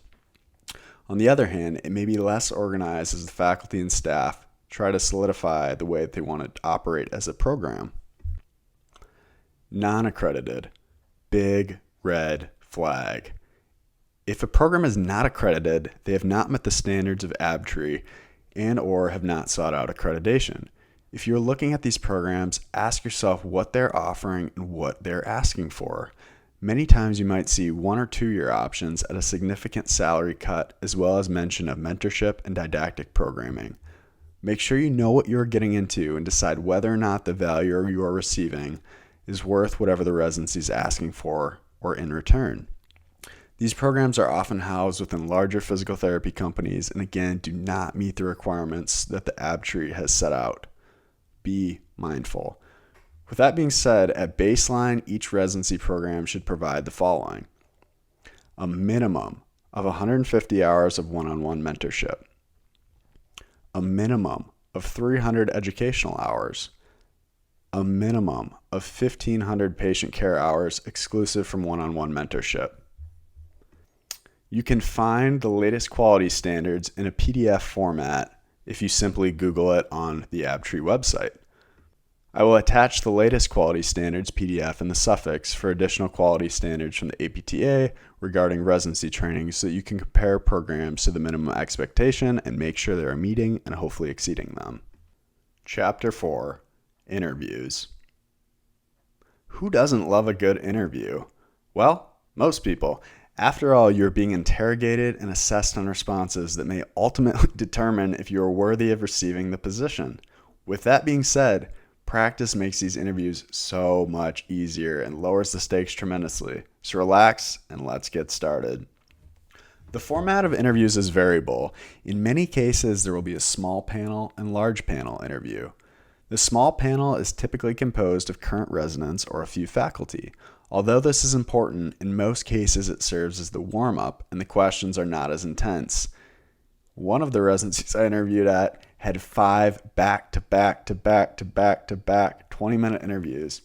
On the other hand, it may be less organized as the faculty and staff try to solidify the way that they want to operate as a program. Non-accredited. Big red flag. If a program is not accredited, they have not met the standards of ABTRE and or have not sought out accreditation. If you're looking at these programs, ask yourself what they're offering and what they're asking for. Many times you might see 1 or 2 year options at a significant salary cut, as well as mention of mentorship and didactic programming. Make sure you know what you're getting into and decide whether or not the value you are receiving is worth whatever the residency is asking for or in return. These programs are often housed within larger physical therapy companies and again do not meet the requirements that the ABTRE has set out. Be mindful. With that being said, at baseline, each residency program should provide the following: a minimum of 150 hours of one-on-one mentorship, a minimum of 300 educational hours, a minimum of 1,500 patient care hours exclusive from one-on-one mentorship. You can find the latest quality standards in a PDF format if you simply Google it on the ABTRE website. I will attach the latest quality standards PDF in the suffix for additional quality standards from the APTA regarding residency training so that you can compare programs to the minimum expectation and make sure they are meeting and hopefully exceeding them. Chapter 4, Interviews. Who doesn't love a good interview? Well, most people. After all, you're being interrogated and assessed on responses that may ultimately determine if you are worthy of receiving the position. With that being said, practice makes these interviews so much easier and lowers the stakes tremendously. So relax and let's get started. The format of interviews is variable. In many cases, there will be a small panel and large panel interview. The small panel is typically composed of current residents or a few faculty. Although this is important, in most cases it serves as the warm-up and the questions are not as intense. One of the residencies I interviewed at had 5 back-to-back 20-minute interviews.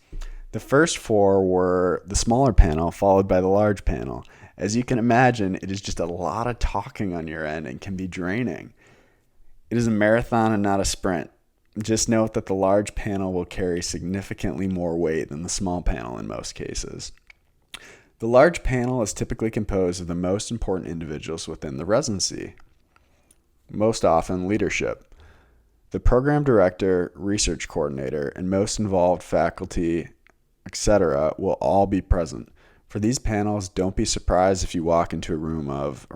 The first 4 were the smaller panel followed by the large panel. As you can imagine, it is just a lot of talking on your end and can be draining. It is a marathon and not a sprint. Just note that the large panel will carry significantly more weight than the small panel in most cases. The large panel is typically composed of the most important individuals within the residency, most often leadership. The program director, research coordinator, and most involved faculty, etc. will all be present. For these panels, don't be surprised if you walk into a room of,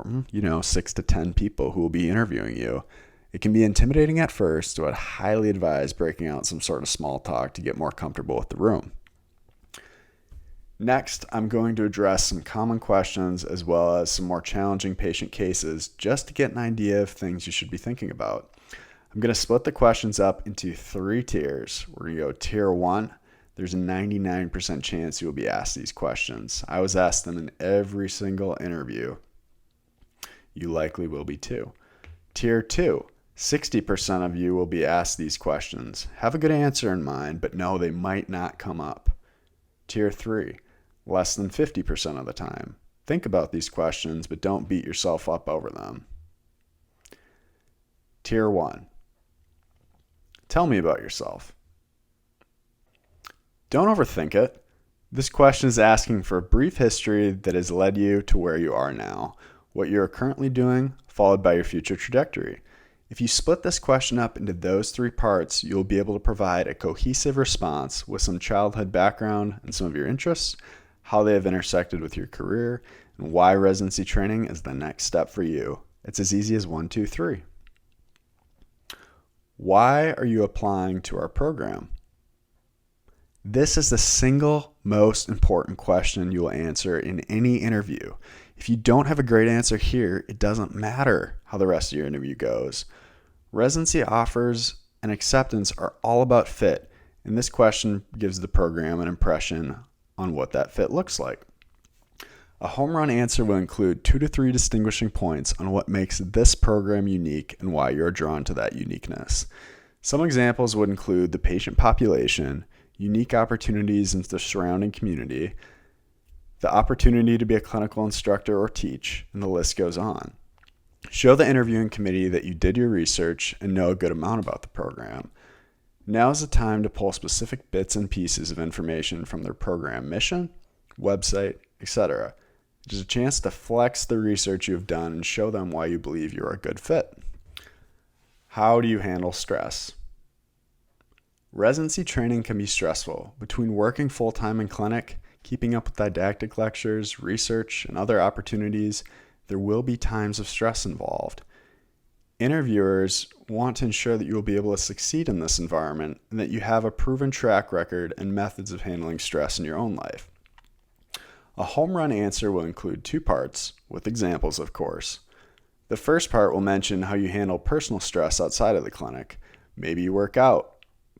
6 to 10 people who will be interviewing you. It can be intimidating at first, so I'd highly advise breaking out some sort of small talk to get more comfortable with the room. Next, I'm going to address some common questions as well as some more challenging patient cases just to get an idea of things you should be thinking about. I'm going to split the questions up into 3 tiers. We're going to go tier 1. There's a 99% chance you will be asked these questions. I was asked them in every single interview. You likely will be too. Tier 2. 60% of you will be asked these questions. Have a good answer in mind, but know they might not come up. Tier 3. Less than 50% of the time. Think about these questions, but don't beat yourself up over them. Tier 1. Tell me about yourself. Don't overthink it. This question is asking for a brief history that has led you to where you are now, what you are currently doing, followed by your future trajectory. If you split this question up into those 3 parts, you'll be able to provide a cohesive response with some childhood background and some of your interests, how they have intersected with your career, and why residency training is the next step for you. It's as easy as 1, 2, 3. Why are you applying to our program? This is the single most important question you will answer in any interview. If you don't have a great answer here, it doesn't matter how the rest of your interview goes. Residency offers and acceptance are all about fit, and this question gives the program an impression on what that fit looks like. A home run answer will include 2 to 3 distinguishing points on what makes this program unique and why you're drawn to that uniqueness. Some examples would include the patient population, unique opportunities in the surrounding community, the opportunity to be a clinical instructor or teach, and the list goes on. Show the interviewing committee that you did your research and know a good amount about the program. Now is the time to pull specific bits and pieces of information from their program mission, website, etc. It is a chance to flex the research you have done and show them why you believe you are a good fit. How do you handle stress? Residency training can be stressful. Between working full-time in clinic, keeping up with didactic lectures, research, and other opportunities, there will be times of stress involved. Interviewers want to ensure that you will be able to succeed in this environment and that you have a proven track record and methods of handling stress in your own life. A home run answer will include 2 parts, with examples of course. The first part will mention how you handle personal stress outside of the clinic. Maybe you work out,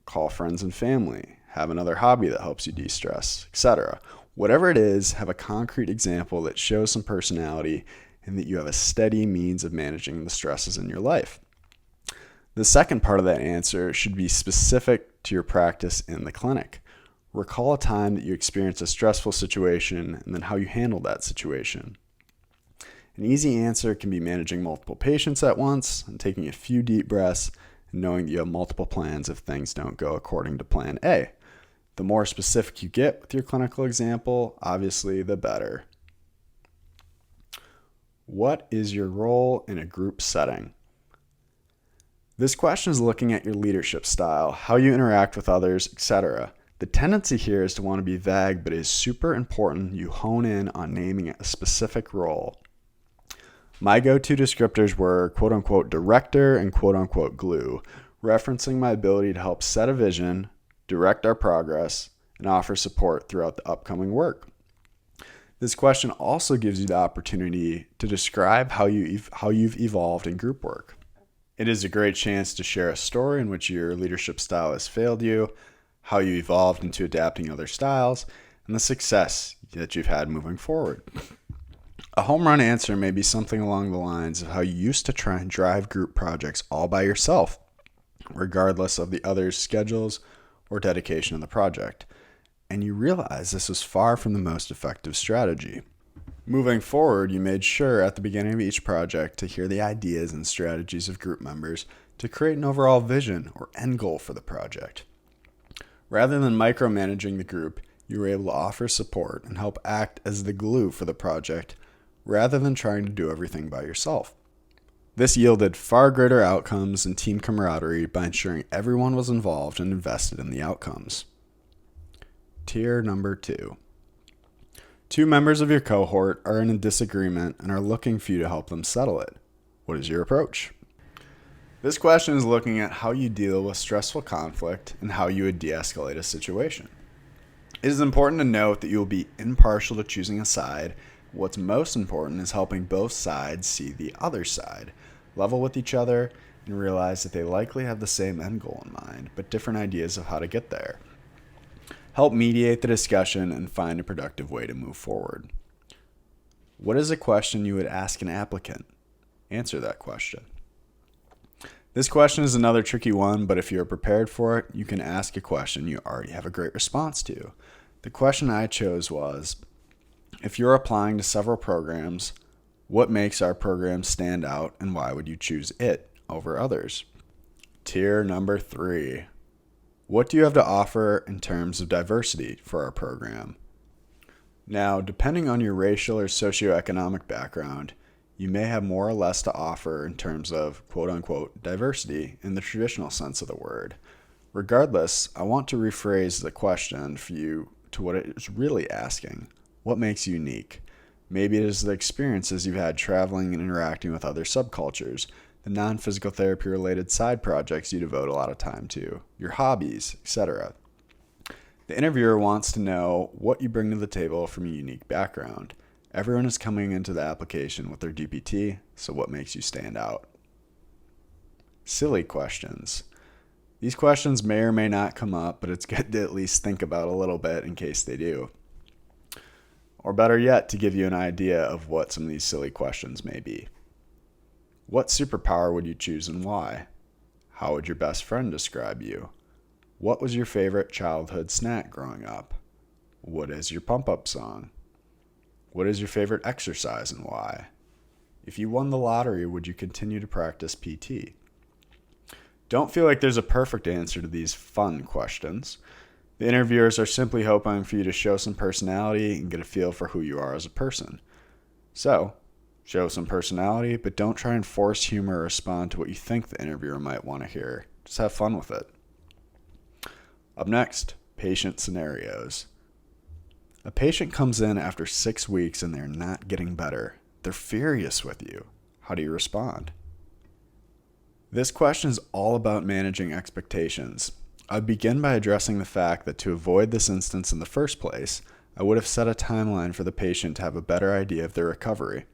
call friends and family, have another hobby that helps you de-stress, etc. Whatever it is, have a concrete example that shows some personality and that you have a steady means of managing the stresses in your life. The second part of that answer should be specific to your practice in the clinic. Recall a time that you experienced a stressful situation and then how you handled that situation. An easy answer can be managing multiple patients at once and taking a few deep breaths and knowing that you have multiple plans if things don't go according to plan A. The more specific you get with your clinical example, obviously, the better. What is your role in a group setting? This question is looking at your leadership style, how you interact with others, etc. The tendency here is to want to be vague, but it is super important you hone in on naming a specific role. My go-to descriptors were quote-unquote director and quote-unquote glue, referencing my ability to help set a vision, direct our progress, and offer support throughout the upcoming work. This question also gives you the opportunity to describe how you've evolved in group work. It is a great chance to share a story in which your leadership style has failed you, how you evolved into adapting other styles, and the success that you've had moving forward. A home run answer may be something along the lines of how you used to try and drive group projects all by yourself, regardless of the others' schedules or dedication to the project, and you realize this was far from the most effective strategy. Moving forward, you made sure at the beginning of each project to hear the ideas and strategies of group members to create an overall vision or end goal for the project. Rather than micromanaging the group, you were able to offer support and help act as the glue for the project rather than trying to do everything by yourself. This yielded far greater outcomes and team camaraderie by ensuring everyone was involved and invested in the outcomes. Tier number 2. Two members of your cohort are in a disagreement and are looking for you to help them settle it. What is your approach? This question is looking at how you deal with stressful conflict and how you would de-escalate a situation. It is important to note that you will be impartial to choosing a side. What's most important is helping both sides see the other side, level with each other, and realize that they likely have the same end goal in mind, but different ideas of how to get there. Help mediate the discussion and find a productive way to move forward. What is a question you would ask an applicant? Answer that question. This question is another tricky one, but if you're prepared for it, you can ask a question you already have a great response to. The question I chose was, if you're applying to several programs, what makes our program stand out and why would you choose it over others? Tier number 3. What do you have to offer in terms of diversity for our program? Now, depending on your racial or socioeconomic background, you may have more or less to offer in terms of quote-unquote diversity in the traditional sense of the word. Regardless, I want to rephrase the question for you to what it is really asking. What makes you unique? Maybe it is the experiences you've had traveling and interacting with other subcultures, the non-physical therapy related side projects you devote a lot of time to, your hobbies, etc. The interviewer wants to know what you bring to the table from a unique background. Everyone is coming into the application with their DPT, so what makes you stand out? Silly questions. These questions may or may not come up, but it's good to at least think about a little bit in case they do. Or better yet, to give you an idea of what some of these silly questions may be. What superpower would you choose and why? How would your best friend describe you? What was your favorite childhood snack growing up? What is your pump-up song? What is your favorite exercise and why? If you won the lottery, would you continue to practice PT? Don't feel like there's a perfect answer to these fun questions. The interviewers are simply hoping for you to show some personality and get a feel for who you are as a person. So, show some personality, but don't try and force humor or respond to what you think the interviewer might want to hear. Just have fun with it. Up next, patient scenarios. A patient comes in after 6 weeks and they're not getting better. They're furious with you. How do you respond? This question is all about managing expectations. I'd begin by addressing the fact that to avoid this instance in the first place, I would have set a timeline for the patient to have a better idea of their recovery.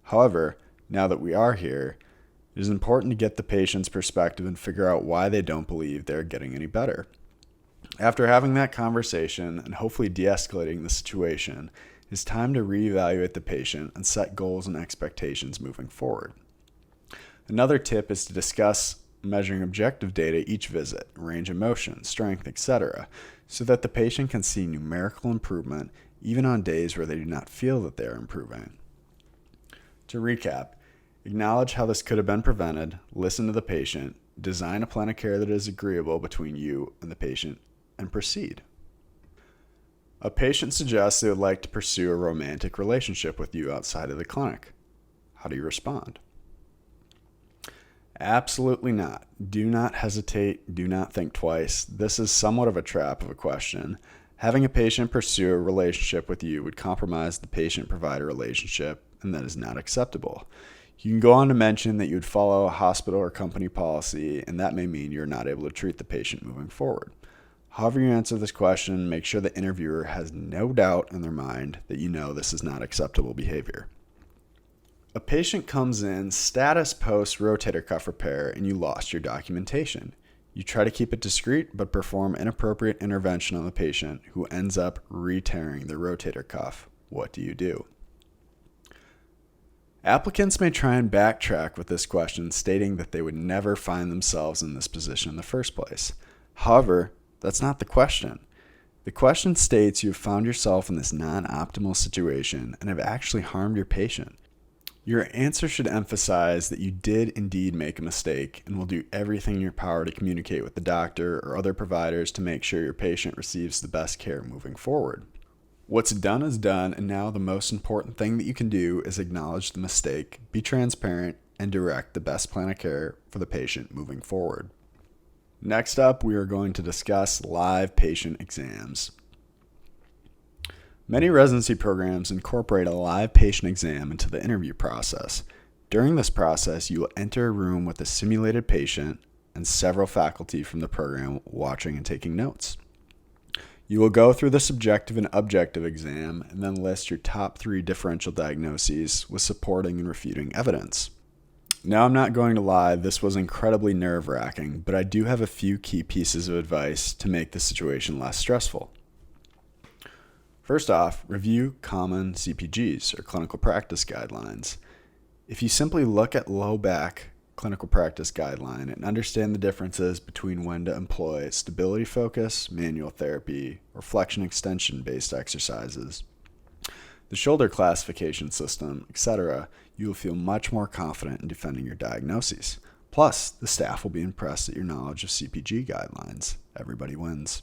However, now that we are here, it is important to get the patient's perspective and figure out why they don't believe they're getting any better. After having that conversation and hopefully de-escalating the situation, it's time to reevaluate the patient and set goals and expectations moving forward. Another tip is to discuss measuring objective data each visit, range of motion, strength, etc., so that the patient can see numerical improvement even on days where they do not feel that they are improving. To recap, acknowledge how this could have been prevented, listen to the patient, design a plan of care that is agreeable between you and the patient, and proceed. A patient suggests they would like to pursue a romantic relationship with you outside of the clinic. How do you respond? Absolutely not. Do not hesitate. Do not think twice. This is somewhat of a trap of a question. Having a patient pursue a relationship with you would compromise the patient-provider relationship, and that is not acceptable. You can go on to mention that you would follow a hospital or company policy, and that may mean you're not able to treat the patient moving forward. However you answer this question, make sure the interviewer has no doubt in their mind that you know this is not acceptable behavior. A patient comes in, status post rotator cuff repair, and you lost your documentation. You try to keep it discreet, but perform inappropriate intervention on the patient who ends up re-tearing the rotator cuff. What do you do? Applicants may try and backtrack with this question, stating that they would never find themselves in this position in the first place. However, that's not the question. The question states you have found yourself in this non-optimal situation and have actually harmed your patient. Your answer should emphasize that you did indeed make a mistake and will do everything in your power to communicate with the doctor or other providers to make sure your patient receives the best care moving forward. What's done is done, and now the most important thing that you can do is acknowledge the mistake, be transparent, and direct the best plan of care for the patient moving forward. Next up, we are going to discuss live patient exams. Many residency programs incorporate a live patient exam into the interview process. During this process, you will enter a room with a simulated patient and several faculty from the program watching and taking notes. You will go through the subjective and objective exam and then list your top 3 differential diagnoses with supporting and refuting evidence. Now, I'm not going to lie, this was incredibly nerve-wracking, but I do have a few key pieces of advice to make the situation less stressful. First off, review common CPGs or clinical practice guidelines. If you simply look at low back clinical practice guideline and understand the differences between when to employ stability focus, manual therapy, or flexion extension based exercises, the shoulder classification system, etc., you will feel much more confident in defending your diagnoses. Plus, the staff will be impressed at your knowledge of CPG guidelines. Everybody wins.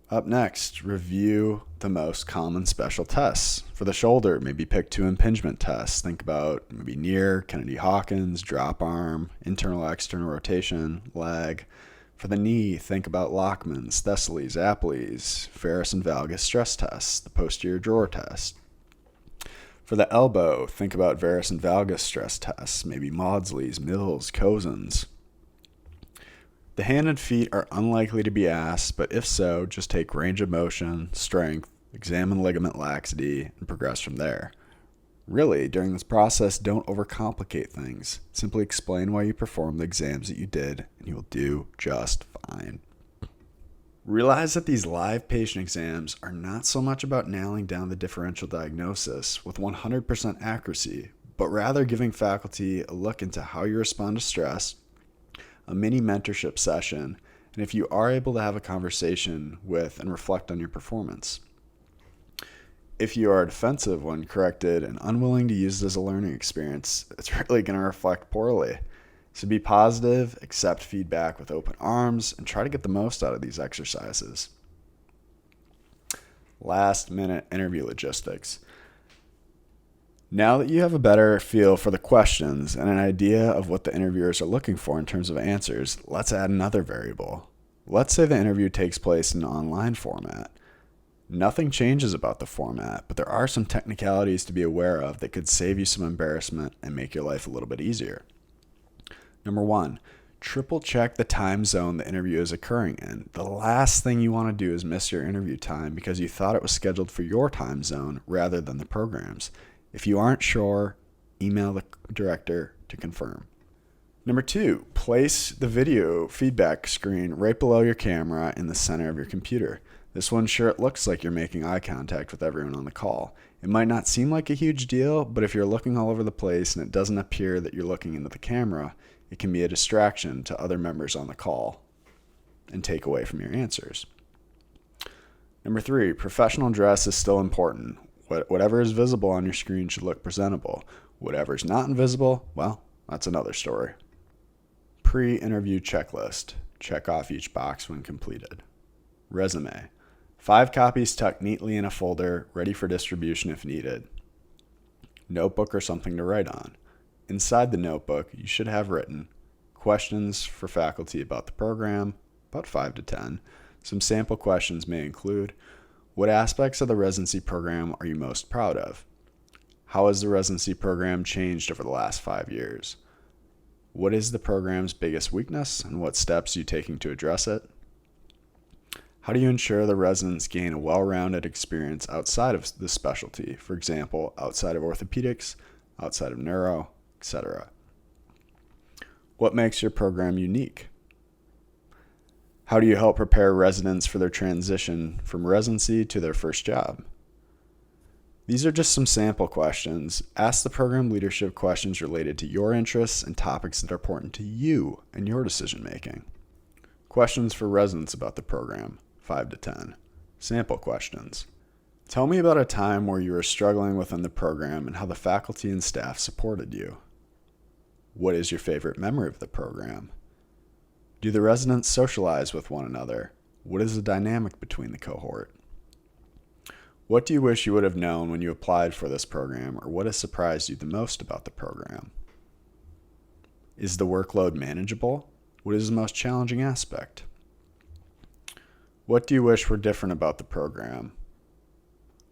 Up next, review the most common special tests. For the shoulder, maybe pick 2 impingement tests. Think about maybe Neer, Kennedy-Hawkins, drop arm, internal-external rotation, leg. For the knee, think about Lachman's, Thessaly's, Apley's, varus and valgus stress tests, the posterior drawer test. For the elbow, think about varus and valgus stress tests, maybe Maudsley's, Mills, Cozen's. The hand and feet are unlikely to be asked, but if so, just take range of motion, strength, examine ligament laxity, and progress from there. Really, during this process, don't overcomplicate things. Simply explain why you performed the exams that you did, and you will do just fine. Realize that these live patient exams are not so much about nailing down the differential diagnosis with 100% accuracy, but rather giving faculty a look into how you respond to stress, a mini mentorship session, and if you are able to have a conversation with and reflect on your performance. If you are defensive when corrected and unwilling to use it as a learning experience, it's really going to reflect poorly. So be positive, accept feedback with open arms, and try to get the most out of these exercises. Last minute interview logistics. Now that you have a better feel for the questions and an idea of what the interviewers are looking for in terms of answers, let's add another variable. Let's say the interview takes place in an online format. Nothing changes about the format, but there are some technicalities to be aware of that could save you some embarrassment and make your life a little bit easier. Number 1, triple check the time zone the interview is occurring in. The last thing you want to do is miss your interview time because you thought it was scheduled for your time zone rather than the program's. If you aren't sure, email the director to confirm. Number 2, place the video feedback screen right below your camera in the center of your computer. This will ensure it looks like you're making eye contact with everyone on the call. It might not seem like a huge deal, but if you're looking all over the place and it doesn't appear that you're looking into the camera, it can be a distraction to other members on the call and take away from your answers. Number 3, professional dress is still important. Whatever is visible on your screen should look presentable. Whatever is not invisible, well, that's another story. Pre-interview checklist. Check off each box when completed. Resume. 5 copies tucked neatly in a folder, ready for distribution if needed. Notebook or something to write on. Inside the notebook, you should have written questions for faculty about the program, about 5 to 10. Some sample questions may include, what aspects of the residency program are you most proud of? How has the residency program changed over the last 5 years? What is the program's biggest weakness and what steps are you taking to address it? How do you ensure the residents gain a well-rounded experience outside of the specialty, for example, outside of orthopedics, outside of neuro, etc.? What makes your program unique? How do you help prepare residents for their transition from residency to their first job? These are just some sample questions. Ask the program leadership questions related to your interests and topics that are important to you and your decision making. Questions for residents about the program. 5 to 10. Sample questions. Tell me about a time where you were struggling within the program and how the faculty and staff supported you. What is your favorite memory of the program? Do the residents socialize with one another? What is the dynamic between the cohort? What do you wish you would have known when you applied for this program, or what has surprised you the most about the program? Is the workload manageable? What is the most challenging aspect? What do you wish were different about the program?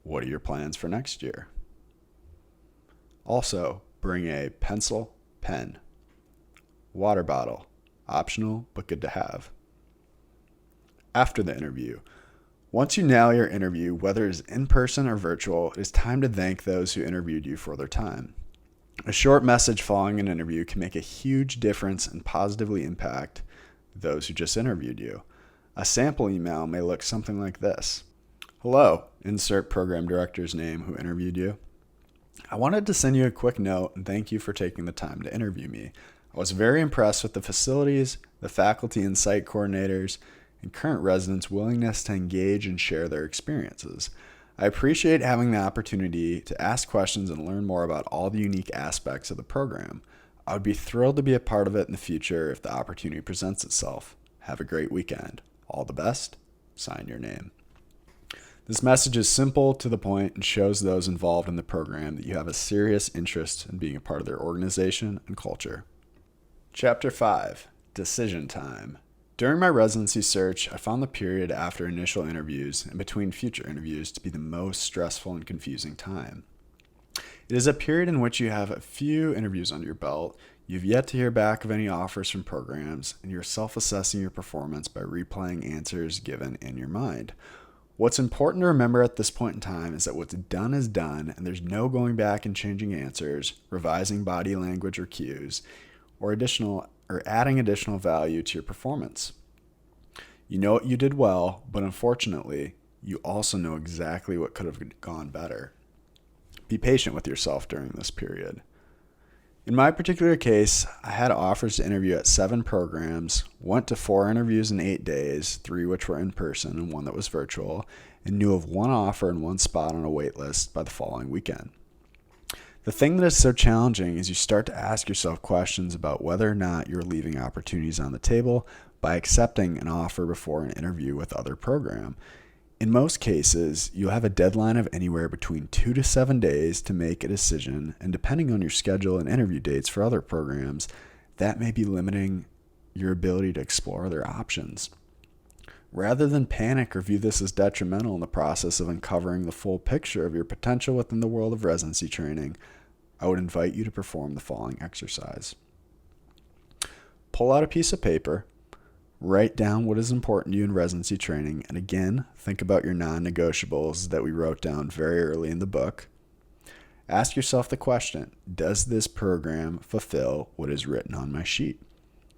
What are your plans for next year? Also, bring a pencil, pen, water bottle, optional but good to have. After the interview, once you nail your interview, whether it is in person or virtual, it is time to thank those who interviewed you for their time. A short message following an interview can make a huge difference and positively impact those who just interviewed you. A sample email may look something like this. Hello, insert program director's name who interviewed you. I wanted to send you a quick note and thank you for taking the time to interview me. I was very impressed with the facilities, the faculty and site coordinators, and current residents' willingness to engage and share their experiences. I appreciate having the opportunity to ask questions and learn more about all the unique aspects of the program. I would be thrilled to be a part of it in the future if the opportunity presents itself. Have a great weekend. All the best. Sign your name. This message is simple, to the point, and shows those involved in the program that you have a serious interest in being a part of their organization and culture. Chapter 5, Decision Time. During my residency search, I found the period after initial interviews and between future interviews to be the most stressful and confusing time. It is a period in which you have a few interviews under your belt, you've yet to hear back of any offers from programs, and you're self-assessing your performance by replaying answers given in your mind. What's important to remember at this point in time is that what's done is done, and there's no going back and changing answers, revising body language or cues, or adding additional value to your performance. You know what you did well, but unfortunately, you also know exactly what could have gone better. Be patient with yourself during this period. In my particular case, I had offers to interview at 7 programs, went to 4 interviews in 8 days, 3 which were in person and 1 that was virtual, and knew of 1 offer and 1 spot on a wait list by the following weekend. The thing that is so challenging is you start to ask yourself questions about whether or not you're leaving opportunities on the table by accepting an offer before an interview with other program. In most cases, you'll have a deadline of anywhere between 2 to 7 days to make a decision, and depending on your schedule and interview dates for other programs, that may be limiting your ability to explore other options. Rather than panic or view this as detrimental in the process of uncovering the full picture of your potential within the world of residency training, I would invite you to perform the following exercise. Pull out a piece of paper, write down what is important to you in residency training, and again, think about your non-negotiables that we wrote down very early in the book. Ask yourself the question, does this program fulfill what is written on my sheet?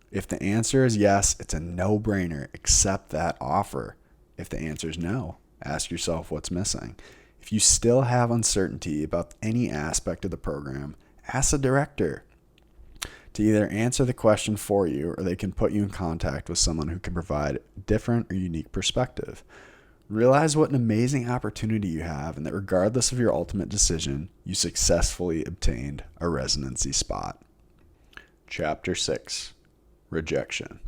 If the answer is yes, it's a no-brainer. Accept that offer. If the answer is no, ask yourself what's missing. If you still have uncertainty about any aspect of the program, ask the director to either answer the question for you, or they can put you in contact with someone who can provide a different or unique perspective. Realize what an amazing opportunity you have, and that regardless of your ultimate decision, you successfully obtained a residency spot. Chapter 6. Rejection.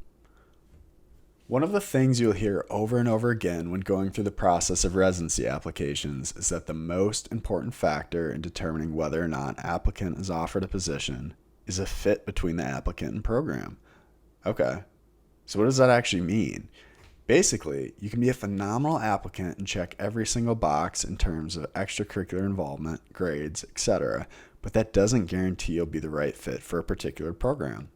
One of the things you'll hear over and over again when going through the process of residency applications is that the most important factor in determining whether or not an applicant is offered a position is a fit between the applicant and program. Okay, so what does that actually mean? Basically, you can be a phenomenal applicant and check every single box in terms of extracurricular involvement, grades, etc., but that doesn't guarantee you'll be the right fit for a particular program.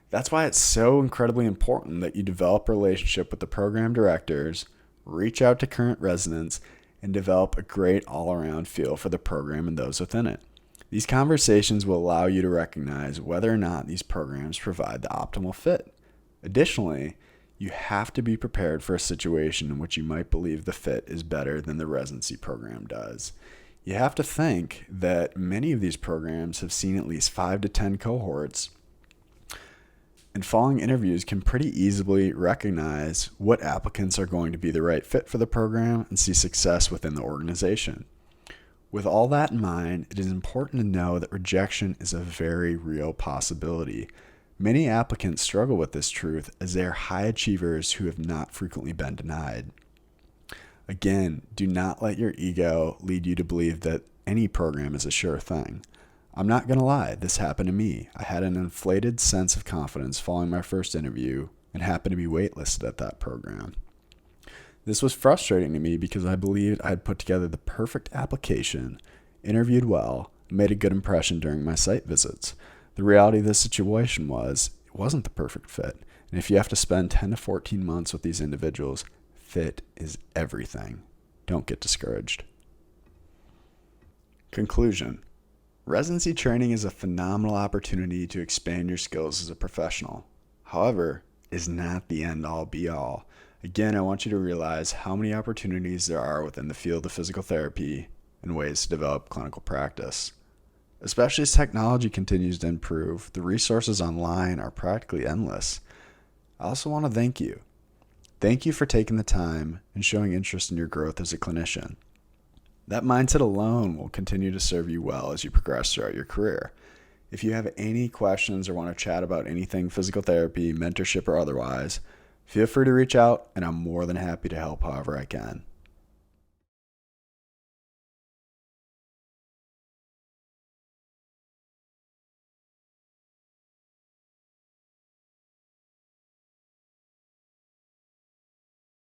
That's why it's so incredibly important that you develop a relationship with the program directors, reach out to current residents, and develop a great all-around feel for the program and those within it. These conversations will allow you to recognize whether or not these programs provide the optimal fit. Additionally, you have to be prepared for a situation in which you might believe the fit is better than the residency program does. You have to think that many of these programs have seen at least 5 to 10 cohorts And following interviews can pretty easily recognize what applicants are going to be the right fit for the program and see success within the organization. With all that in mind, it is important to know that rejection is a very real possibility. Many applicants struggle with this truth as they are high achievers who have not frequently been denied. Again, do not let your ego lead you to believe that any program is a sure thing. I'm not going to lie, this happened to me. I had an inflated sense of confidence following my first interview and happened to be waitlisted at that program. This was frustrating to me because I believed I had put together the perfect application, interviewed well, and made a good impression during my site visits. The reality of the situation was, it wasn't the perfect fit. And if you have to spend 10 to 14 months with these individuals, fit is everything. Don't get discouraged. Conclusion. Residency training is a phenomenal opportunity to expand your skills as a professional. However, it is not the end-all be-all. Again, I want you to realize how many opportunities there are within the field of physical therapy and ways to develop clinical practice. Especially as technology continues to improve, the resources online are practically endless. I also want to thank you. Thank you for taking the time and showing interest in your growth as a clinician. That mindset alone will continue to serve you well as you progress throughout your career. If you have any questions or want to chat about anything physical therapy, mentorship, or otherwise, feel free to reach out, and I'm more than happy to help however I can.